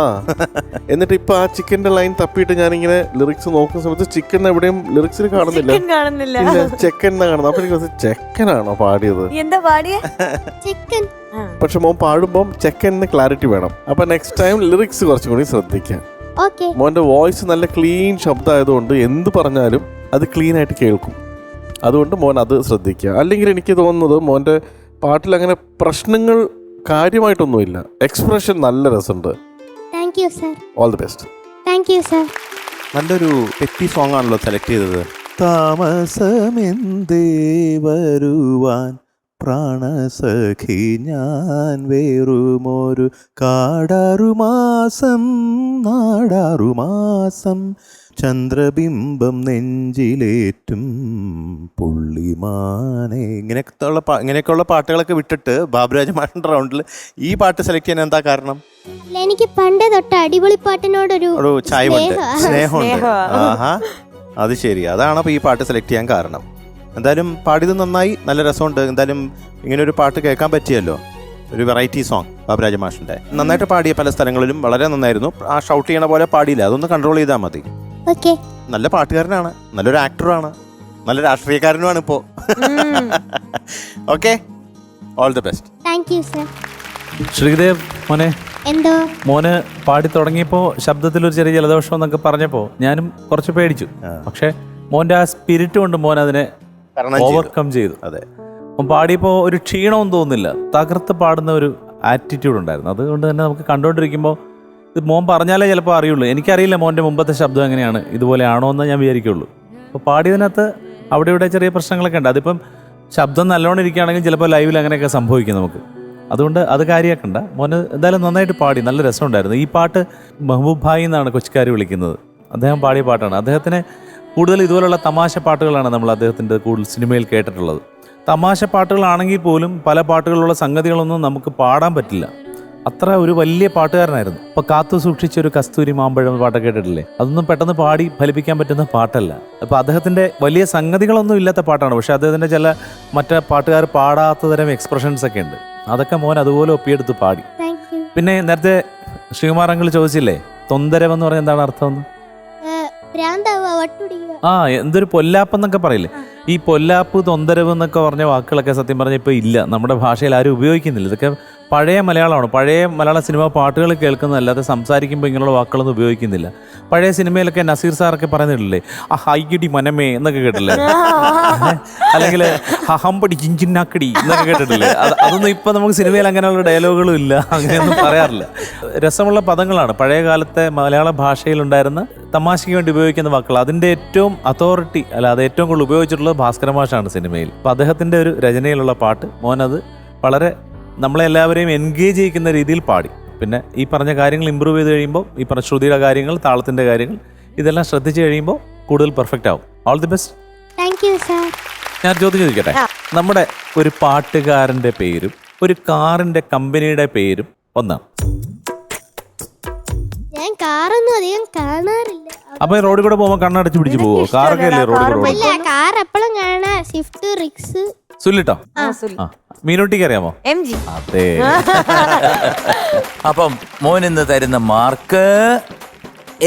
എന്നിട്ട് ഇപ്പൊ ആ ചിക്കന്റെ ലൈൻ തപ്പിയിട്ട് ഞാനിങ്ങനെ ലിറിക്സ് നോക്കുന്ന സമയത്ത് ചിക്കൻ എവിടെയും ലിറിക്സിൽ കാണുന്നില്ല, ചെക്കൻ എന്നാ കാണുന്നത്. അപ്പൊ എനിക്ക് ചെക്കനാണോ പാടിയത്? എന്താ പാടിയ? പക്ഷെ മോൻ പാടുമ്പോൾ ചെക്കന് ക്ലാരിറ്റി വേണം. അപ്പൊ നെക്സ്റ്റ് ടൈം ലിറിക്സ് കുറച്ചും കൂടി ശ്രദ്ധിക്കാം. മോന്റെ വോയിസ് നല്ല ക്ലീൻ ശബ്ദമായതുകൊണ്ട് എന്ത് പറഞ്ഞാലും അത് ക്ലീൻ ആയിട്ട് കേൾക്കും. അതുകൊണ്ട് മോൻ അത് ശ്രദ്ധിക്കുക. അല്ലെങ്കിൽ എനിക്ക് തോന്നുന്നത് മോൻ്റെ പാട്ടിൽ അങ്ങനെ പ്രശ്നങ്ങൾ കാര്യമായിട്ടൊന്നുമില്ല. എക്സ്പ്രഷൻ നല്ല രസമുണ്ട്. All the best. നല്ലൊരു പെറ്റി സോങ് ആണല്ലോ സെലക്ട് ചെയ്തത്. താമസമെന്തേ വരുവാൻ പ്രാണസഖി ഞാൻ വേറുമൊരു കാടാറുമാസം നാടാറുമാസം ചന്ദ്രബിംബം നെഞ്ചിലേറ്റും പുള്ളിമാനെ. ഇങ്ങനെയൊക്കെയുള്ള പാട്ടുകളൊക്കെ വിട്ടിട്ട് ബാബുരാജ് മാഷിന്റെ റൗണ്ടിൽ ഈ പാട്ട് സെലക്ട് ചെയ്യാൻ എന്താ കാരണം? എനിക്ക് പണ്ട് തൊട്ട് അടിപൊളി പാട്ടിനോടൊരു ചായവുണ്ട്, സ്നേഹമുണ്ട്. ആഹാ, അത് ശരി. അതാണ് അപ്പോൾ ഈ പാട്ട് സെലക്ട് ചെയ്യാൻ കാരണം. എന്തായാലും പാടിയത് നന്നായി, നല്ല രസമുണ്ട്. എന്തായാലും ഇങ്ങനെ ഒരു പാട്ട് കേൾക്കാൻ പറ്റിയല്ലോ, ഒരു വെറൈറ്റി സോങ് ബാബുരാജ് മാഷിന്റെ. നന്നായിട്ട് പാടിയ പല സ്ഥലങ്ങളിലും വളരെ നന്നായിരുന്നു. ആ ഷൗട്ട് ചെയ്യണ പോലെ പാടിയില്ല, അതൊന്ന് കൺട്രോൾ ചെയ്താൽ മതി. നല്ല പാട്ടുകാരനാണ്, നല്ലൊരു ആക്ടറാണ്, നല്ല രാഷ്ട്രീയക്കാരനുമാണ് ഇപ്പോ. Okay, all the best. Sreedev മോനെ, എന്തോ മോന് പാടി തുടങ്ങിയപ്പോൾ ശബ്ദത്തിൽ ഒരു ചെറിയ ജലദോഷം എന്നൊക്കെ പറഞ്ഞപ്പോൾ ഞാനും കുറച്ച് പേടിച്ചു. പക്ഷെ മോന്റെ ആ സ്പിരിറ്റ് കൊണ്ട് മോൻ അതിനെ ഓവർകം ചെയ്തു. അതെ, മോൻ പാടിയപ്പോൾ ഒരു ക്ഷീണവും തോന്നുന്നില്ല, തകർത്ത് പാടുന്ന ഒരു ആറ്റിറ്റ്യൂഡ് ഉണ്ടായിരുന്നു. അതുകൊണ്ട് തന്നെ നമുക്ക് കണ്ടുകൊണ്ടിരിക്കുമ്പോൾ ഇത് മോൻ പറഞ്ഞാലേ ചിലപ്പോൾ അറിയുള്ളൂ. എനിക്കറിയില്ല മോൻ്റെ മുമ്പത്തെ ശബ്ദം എങ്ങനെയാണ്, ഇതുപോലെ ആണോ എന്ന് ഞാൻ വിചാരിക്കുള്ളൂ. അപ്പോൾ പാടിയതിനകത്ത് അവിടെ ഇവിടെ ചെറിയ പ്രശ്നങ്ങളൊക്കെ ഉണ്ട്. അതിപ്പം ശബ്ദം നല്ലോണം ഇരിക്കുകയാണെങ്കിൽ ചിലപ്പോൾ ലൈവിൽ അങ്ങനെയൊക്കെ സംഭവിക്കും നമുക്ക്. അതുകൊണ്ട് അത് കാര്യമാക്കണ്ട. മോന് എന്തായാലും നന്നായിട്ട് പാടി, നല്ല രസമുണ്ടായിരുന്നു. ഈ പാട്ട് മെഹബൂബ് ഭായി എന്നാണ് കൊച്ചിക്കാർ വിളിക്കുന്നത്. അദ്ദേഹം പാടിയ പാട്ടാണ്. അദ്ദേഹത്തിന് കൂടുതൽ ഇതുപോലുള്ള തമാശ പാട്ടുകളാണ് നമ്മൾ അദ്ദേഹത്തിൻ്റെ കൂടുതൽ സിനിമയിൽ കേട്ടിട്ടുള്ളത്. തമാശ പാട്ടുകളാണെങ്കിൽ പോലും പല പാട്ടുകളിലുള്ള സംഗതികളൊന്നും നമുക്ക് പാടാൻ പറ്റില്ല. അത്ര ഒരു വലിയ പാട്ടുകാരനായിരുന്നു. ഇപ്പോൾ കാത്തു സൂക്ഷിച്ചൊരു കസ്തൂരി മാമ്പഴം പാട്ടൊക്കെ കേട്ടിട്ടില്ലേ, അതൊന്നും പെട്ടെന്ന് പാടി ഫലിപ്പിക്കാൻ പറ്റുന്ന പാട്ടല്ല. അപ്പോൾ അദ്ദേഹത്തിൻ്റെ വലിയ സംഗതികളൊന്നും ഇല്ലാത്ത പാട്ടാണ്. പക്ഷേ അദ്ദേഹത്തിൻ്റെ ചില മറ്റേ പാട്ടുകാർ പാടാത്ത തരം എക്സ്പ്രഷൻസ് ഒക്കെ ഉണ്ട്. അതൊക്കെ മോൻ അതുപോലെ ഒപ്പിയെടുത്ത് പാടി. പിന്നെ നേരത്തെ ശ്രീകുമാർ അങ്കിൾ ചോദിച്ചില്ലേ തൊന്തരവെന്ന് പറഞ്ഞാൽ എന്താണ് അർത്ഥം? എന്തൊരു പൊല്ലാപ്പെന്നൊക്കെ പറയില്ലേ, ഈ പൊല്ലാപ്പ് തൊന്തരവ് എന്നൊക്കെ പറഞ്ഞ വാക്കുകളൊക്കെ സത്യം പറഞ്ഞാൽ ഇപ്പോൾ ഇല്ല, നമ്മുടെ ഭാഷയിൽ ആരും ഉപയോഗിക്കുന്നില്ല. ഇതൊക്കെ പഴയ മലയാളമാണ്. പഴയ മലയാള സിനിമ പാട്ടുകൾ കേൾക്കുന്നതല്ലാതെ സംസാരിക്കുമ്പോൾ ഇങ്ങനെയുള്ള വാക്കുകളൊന്നും ഉപയോഗിക്കുന്നില്ല. പഴയ സിനിമയിലൊക്കെ നസീർ സാറൊക്കെ പറയുന്നില്ലേ, ആ ഹൈകിടി മനമേ എന്നൊക്കെ കേട്ടില്ലേ, അല്ലെങ്കിൽ ഹഹമ്പടി ചിഞ്ചിന്നാക്കടി എന്നൊക്കെ കേട്ടിട്ടില്ലേ. അതൊന്നും ഇപ്പം നമുക്ക് സിനിമയിൽ അങ്ങനെയുള്ള ഡയലോഗുകളും ഇല്ല, അങ്ങനെയൊന്നും പറയാറില്ല. രസമുള്ള പദങ്ങളാണ് പഴയ കാലത്തെ മലയാള ഭാഷയിലുണ്ടായിരുന്ന തമാശയ്ക്ക് വേണ്ടി ഉപയോഗിക്കുന്ന വാക്കുകൾ. അതിൻ്റെ ഏറ്റവും അതോറിറ്റി അത് ഏറ്റവും കൂടുതൽ ഉപയോഗിച്ചിട്ടുള്ളത് ഭാസ്കര മാഷാണ് സിനിമയിൽ. അപ്പോൾ അദ്ദേഹത്തിൻ്റെ ഒരു രചനയിലുള്ള പാട്ട് മോനത് വളരെ നമ്മളെല്ലാവരെയും എൻഗേജ് ചെയ്യിക്കുന്ന രീതിയിൽ പാടി. പിന്നെ ഈ പറഞ്ഞ കാര്യങ്ങൾ ഇമ്പ്രൂവ് ചെയ്ത് കഴിയുമ്പോൾ, ഈ പറഞ്ഞ ശ്രുതിയുടെ കാര്യങ്ങൾ, താളത്തിൻ്റെ കാര്യങ്ങൾ, ഇതെല്ലാം ശ്രദ്ധിച്ച് കഴിയുമ്പോൾ കൂടുതൽ പെർഫെക്റ്റ് ആവും. All the best. ഞാൻ ചോദ്യം ചോദിക്കട്ടെ, നമ്മുടെ ഒരു പാട്ടുകാരൻ്റെ പേരും ഒരു കാറിൻ്റെ കമ്പനിയുടെ പേരും ഒന്നാണ്. ഞാൻ കാറൊന്നും അധികം കാണാറില്ല. അപ്പൊ റോഡിൽ കൂടെ പോകുമ്പോൾ കണ്ണടച്ച് പിടിച്ച് പോവോ? കാറൊക്കെ അല്ലേ റോഡിൽ കൂടെ? കാർ എപ്പോഴും കാണാ, സ്വിഫ്റ്റ്, റിക്സ് സുല്ലിട്ടോ സുലി. ആ മീനൂട്ടിക്ക് അറിയാമോ? MG. അതെ. അപ്പം മോൻ ഇന്ന് തരുന്ന mark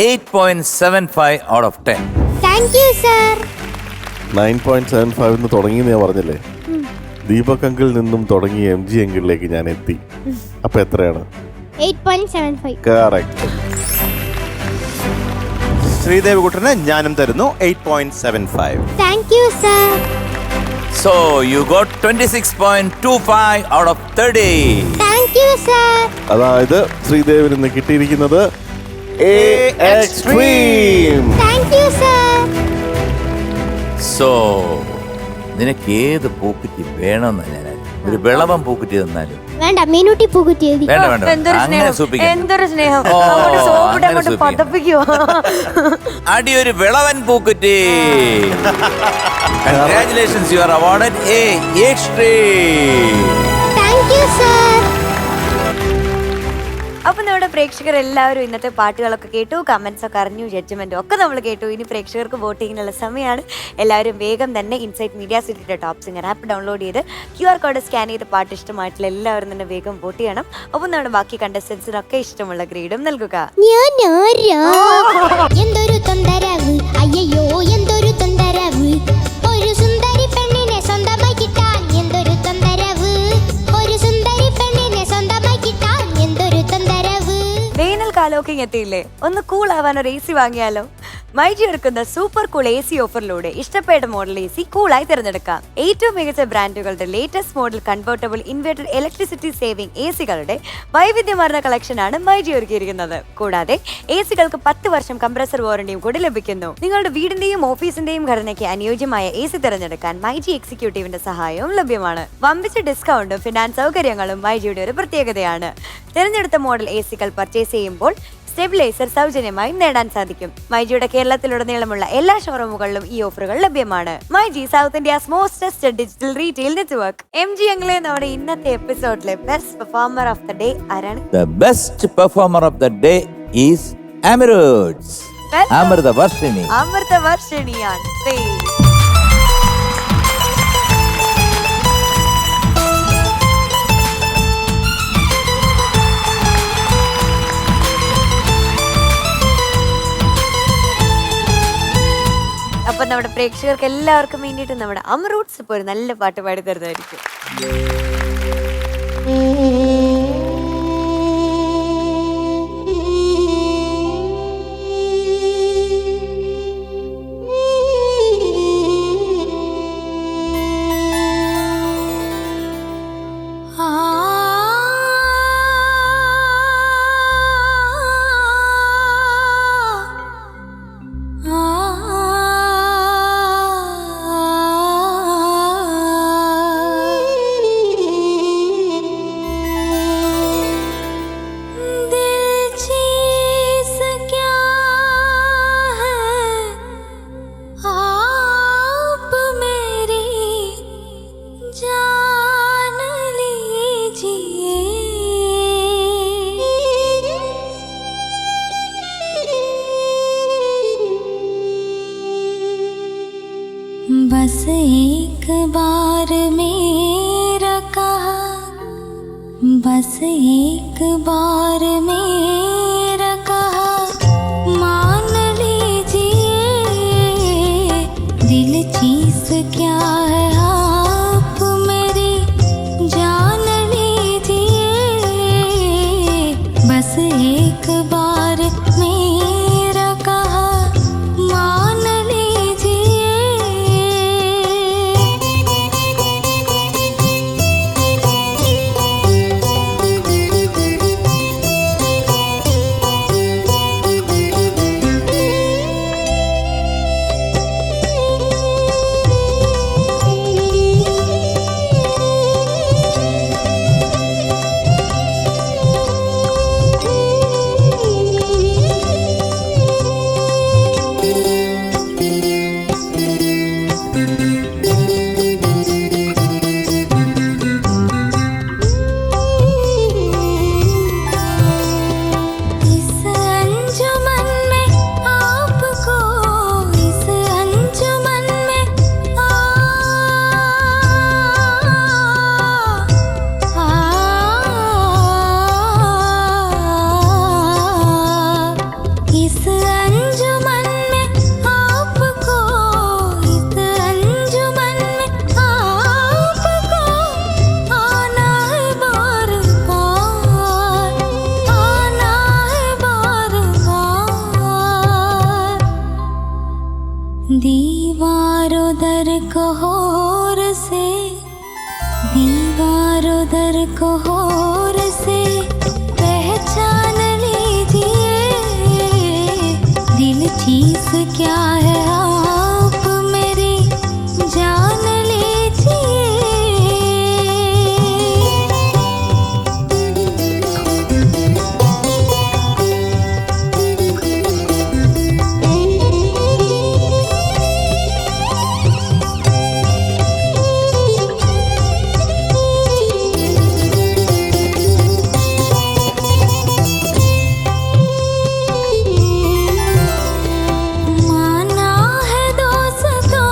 8.75 out of 10. Thank you sir. 9.75 തുടങ്ങിയെന്ന് ഞാൻ പറഞ്ഞില്ലേ. ദീപക് അങ്കിളിൽ നിന്നും തുടങ്ങി MG അങ്കിളിലേക്ക് ഞാൻ എത്തി. അപ്പൊ എത്രയാണ്? 8.75. കറക്റ്റ്. ശ്രീദേവ് കുട്ടന് ഞാനും തരുന്നു 8.75. Thank you sir. So you got 26.25 out of 30. Thank you sir. അതായത് ശ്രീദേവിന് ഇന്ന് കിട്ടിയിരിക്കുന്നത് A Extreme. Thank you sir. So നിനക്ക് ഏത് പൂക്കുറ്റി വേണമെന്ന് ഞാൻ ഒരു വിളവൻ പൂക്കുറ്റി തന്നാലും വേണ്ട, മീനൂട്ടി പൂക്കുറ്റിയത്. വേണ്ട വേണ്ട എന്തൊരു അങ്ങനെ സ്നേഹം, സൂപ്പിക്കാം. എന്തൊരു സ്നേഹം. ഓ, അങ്ങോട്ട് സോപ്പിട്ട് അങ്ങനെ അങ്ങോട്ട് സൂപ്പിക്കാം. പതപ്പിക്കുവോ? അടി ഒരു വിളവൻ പൂക്കുറ്റി. Congratulations, you are awarded A Extreme. Thank you sir. അപ്പൊ നമ്മുടെ പ്രേക്ഷകർ എല്ലാവരും ഇന്നത്തെ പാട്ടുകളൊക്കെ കേട്ടു, കമന്റ്സ് ഒക്കെ അറിഞ്ഞു, ജഡ്ജ്മെന്റും ഒക്കെ നമ്മൾ കേട്ടു. ഇനി പ്രേക്ഷകർക്ക് വോട്ട് ചെയ്യാനുള്ള സമയമാണ്. എല്ലാവരും വേഗം തന്നെ ഇൻസൈറ്റ് മീഡിയ സിറ്റിയുടെ ടോപ്പ് സിംഗർ ആപ്പ് ഡൗൺലോഡ് ചെയ്ത് QR കോഡ് സ്കാൻ ചെയ്ത് പാട്ട് ഇഷ്ടമായിട്ടുള്ള എല്ലാവരും തന്നെ വേഗം വോട്ട് ചെയ്യണം. ഒപ്പം നമ്മുടെ ബാക്കി കണ്ടസ്റ്റൻസിനൊക്കെ ഇഷ്ടമുള്ള ഗ്രേഡും നൽകുക. എന്തൊരു തൊന്തരവ്, അയ്യോ എന്തൊരു തൊന്തരവ്, ഒരു സുന്ദരി പെണ്ണിനെ സ്വന്തമായി കിട്ടാൻ എന്തൊരു തൊന്തരവ്, ഒരു സുന്ദരി പെണ്ണിനെ സ്വന്തമായി കിട്ടാൻ എന്തൊരു തൊന്തരവ്. വേനൽക്കാലമൊക്കെ എത്തിയില്ലേ, ഒന്ന് കൂൾ ആവാൻ ഒരു AC വാങ്ങിയാലോ? മൈജി ഒരുക്കുന്ന സൂപ്പർ കൂൾ AC ഓഫറിലൂടെ ഇഷ്ടപ്പെട്ട മോഡൽ AC കൂളായി തിരഞ്ഞെടുക്കാം. ഏറ്റവും മികച്ച ബ്രാൻഡുകളുടെ latest model convertible inverted electricity saving ACകളുടെ വൈവിധ്യമാർന്ന കളക്ഷനാണ് മൈജി ഒരുക്കിയിരിക്കുന്നത്. കൂടാതെ ACകൾക്ക് 10 വർഷം കംപ്രസർ വാറണ്ടിയും കൂടി ലഭിക്കുന്നു. നിങ്ങളുടെ വീടിന്റെയും ഓഫീസിന്റെയും ഘടനയ്ക്ക് അനുയോജ്യമായ AC തിരഞ്ഞെടുക്കാൻ മൈജി എക്സിക്യൂട്ടീവിന്റെ സഹായവും ലഭ്യമാണ്. വമ്പിച്ച ഡിസ്കൗണ്ടും ഫിനാൻസ് സൗകര്യങ്ങളും മൈജിയുടെ ഒരു പ്രത്യേകതയാണ്. തിരഞ്ഞെടുത്ത മോഡൽ ACകൾ പർച്ചേസ് ചെയ്യുമ്പോൾ സ്റ്റെബിലൈസർ സൗജന്യമായി നേടാൻ സാധിക്കും. മൈജിയുടെ കേരളത്തിലുടനീളമുള്ള എല്ലാ ഷോറൂമുകളിലും ഈ ഓഫറുകൾ ലഭ്യമാണ്. MyG, south India's most trusted digital retail network. MG അങ്കിളെ, നമ്മുടെ ഇന്നത്തെ എപ്പിസോഡിലെ best performer of the day ആരാണ്? The best performer of the day is Amiroods. Amritavarshini. അമൃതവർഷിണിയാണ്. അപ്പൊ നമ്മുടെ പ്രേക്ഷകർക്ക് എല്ലാവർക്കും വേണ്ടിയിട്ട് നമ്മുടെ അമറൂട്ട്സ് ഇപ്പോൾ ഒരു നല്ല പാട്ട് പാടി തരുന്നതായിരിക്കും. बस एक बार मेरा कहा, बस एक बार मेरा कहा मान लीजिए, दिल चीज क्या है आप मेरी जान लीजिए, बस एक बार मेरा कहा मान लीजिए. को होर से, दीवारों दर को होर से पहचान लीजिए, दिल चीज क्या है आप मेरी जान लीजिए। माना है दोस्तों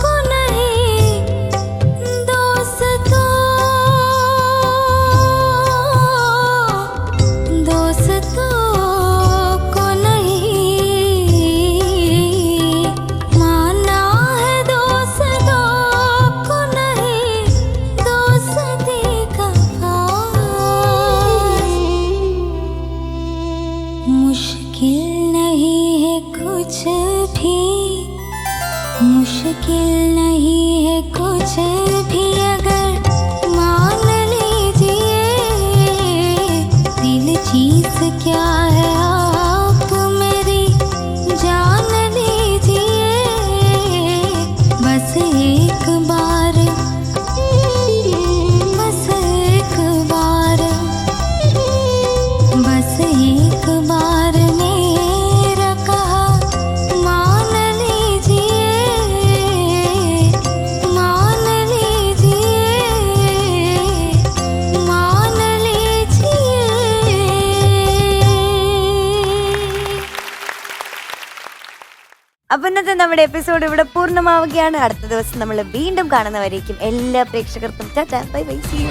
को नहीं, दोस्तों को नहीं, माना है दोस्तों को नहीं, दोस्ती का खास। मुश्किल नहीं है कुछ भी, मुश्किल नहीं है कुछ भी अगर मान लीजिए, दिल चीज क्या है आप मेरी जान लीजिए। बस एक बार, बस एक बार, बस एक बार मेरा कहा मान लीजिए, मान लीजिए, मान लीजिए। അപ്പൊ ഇന്നത്തെ നമ്മുടെ എപ്പിസോഡ് ഇവിടെ പൂർണ്ണമാവുകയാണ്. അടുത്ത ദിവസം നമ്മൾ വീണ്ടും കാണുന്നവരേക്കും എല്ലാ പ്രേക്ഷകർക്കും tata bye bye, see U.